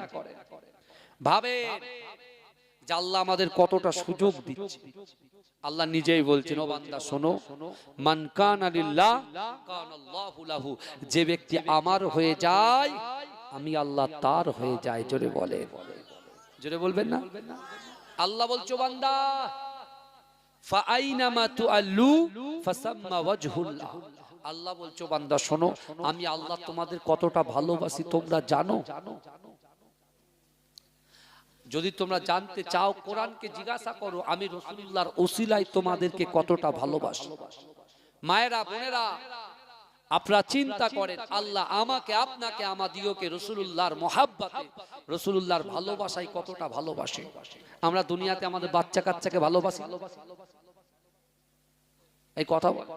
A: ভাবেন যে আল্লাহ আমাদের কতটা সুযোগ দিচ্ছে। আল্লাহ নিজেই বলছেন, ও বান্দা শোনো, মান কানা লিল্লাহ কানাল্লাহু লাহু, যে ব্যক্তি আমার হয়ে যায় আমি আল্লাহ তার হয়ে যায়। জোরে বলেন, জোরে বলবেন না? আল্লাহ বলছো বান্দা ফাআইনামা তুআল্লু ফাসাম্মা ওয়াজহুল্লাহ, আল্লাহ বলছো বান্দা শোনো, আমি আল্লাহ তোমাদের কতটা ভালোবাসি তোমরা জানো? যদি তোমরা জানতে চাও কোরআনকে জিজ্ঞাসা করো আমি রাসূলুল্লাহর ওসিলায় তোমাদেরকে কতটা ভালোবাসি। মায়েরা বোনেরা আপনারা চিন্তা করেন আল্লাহ আমাকে আপনাকে আমাদিওকে রাসূলুল্লাহর মহব্বতে রাসূলুল্লাহর ভালোবাসায় কতটা ভালোবাসে। আমরা দুনিয়াতে আমাদের বাচ্চা কাচ্চাকে ভালোবাসি, এই কথা বল।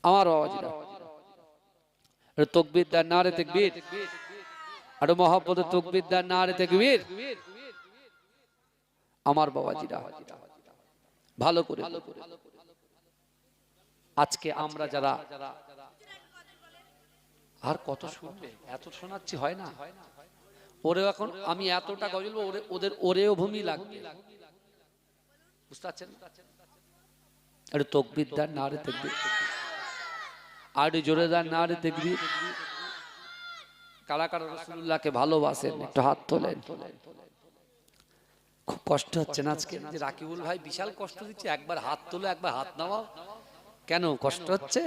A: আমার বাবাজিরা তাকবীর দেন, নারে তাকবীর, আর মহব্বতে তাকবীর দেন, নারে তাকবীর। আমার বাবাজিরা ভালো করে আজকে আমরা যারা আর কত শুনবে, এত শোনাচ্ছি হয় না। ওরে এখন আমি এতটা গজল ওদের ওরেও ভূমি লাগবে, বুঝতে পারছেন? আরে তাকবীর দেন, নারে তাকবীর, আর জোরে দেন, নারে তাকবীর। কারা কারা রাসূলুল্লাহকে ভালোবাসেন একটু হাত তোলেন। খুব কষ্ট হচ্ছে না আজকে যে রাকিবুল ভাই বিশাল কষ্ট দিচ্ছে, একবার হাত তোলো একবার হাত নামাও, কেন কষ্ট হচ্ছে?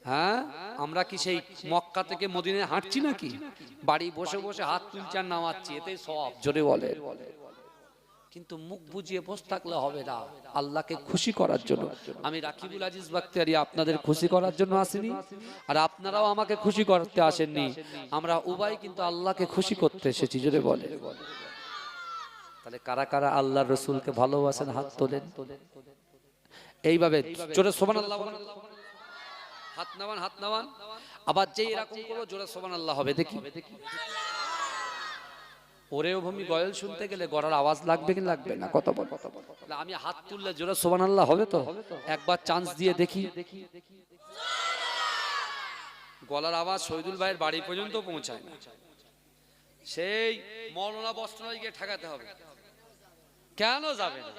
A: হ্যাঁ, আমরা কি সেই মক্কা থেকে মদিনায় হাঁটছি নাকি? বাড়ি বসে বসে হাত তুলছি আর নামাচ্ছি, এতে সব জোরে বলে। কিন্তু মুখ বুজিয়ে বসে থাকলে হবে না, আল্লাহকে খুশি করার জন্য। আমি রাকিবুল আজিজ বাখতিয়ারি আপনাদের খুশি করার জন্য আসিনি, আর আপনারাও আমাকে খুশি করতে আসেননি। আমরা উভয় কিন্তু আল্লাহকে খুশি করতে এসেছি, জোরে বলে। তাহলে কারা কারা আল্লাহর রাসূলকে ভালোবাসেন হাত তোলেন। এইভাবে জোরে সুবহানাল্লাহ, হাত নামান, হাত নামান। আবার যেই এরকম করো জোরে সুবহানাল্লাহ হবে, দেখি। ওরেও ভূমি গয়ল শুনতে গেলে গড়ার আওয়াজ লাগবে কি লাগবে না? কত বল। আমি হাত তুললে জোরে সুবহানাল্লাহ হবে তো? একবার চান্স দিয়ে দেখি। গলার আওয়াজ শহীদুল ভাইয়ের বাড়ি পর্যন্ত পৌঁছায় না, সেই মৌলানা বস্ত্রালয় গিয়ে ঠেকাতে হবে। কেন যাবে না?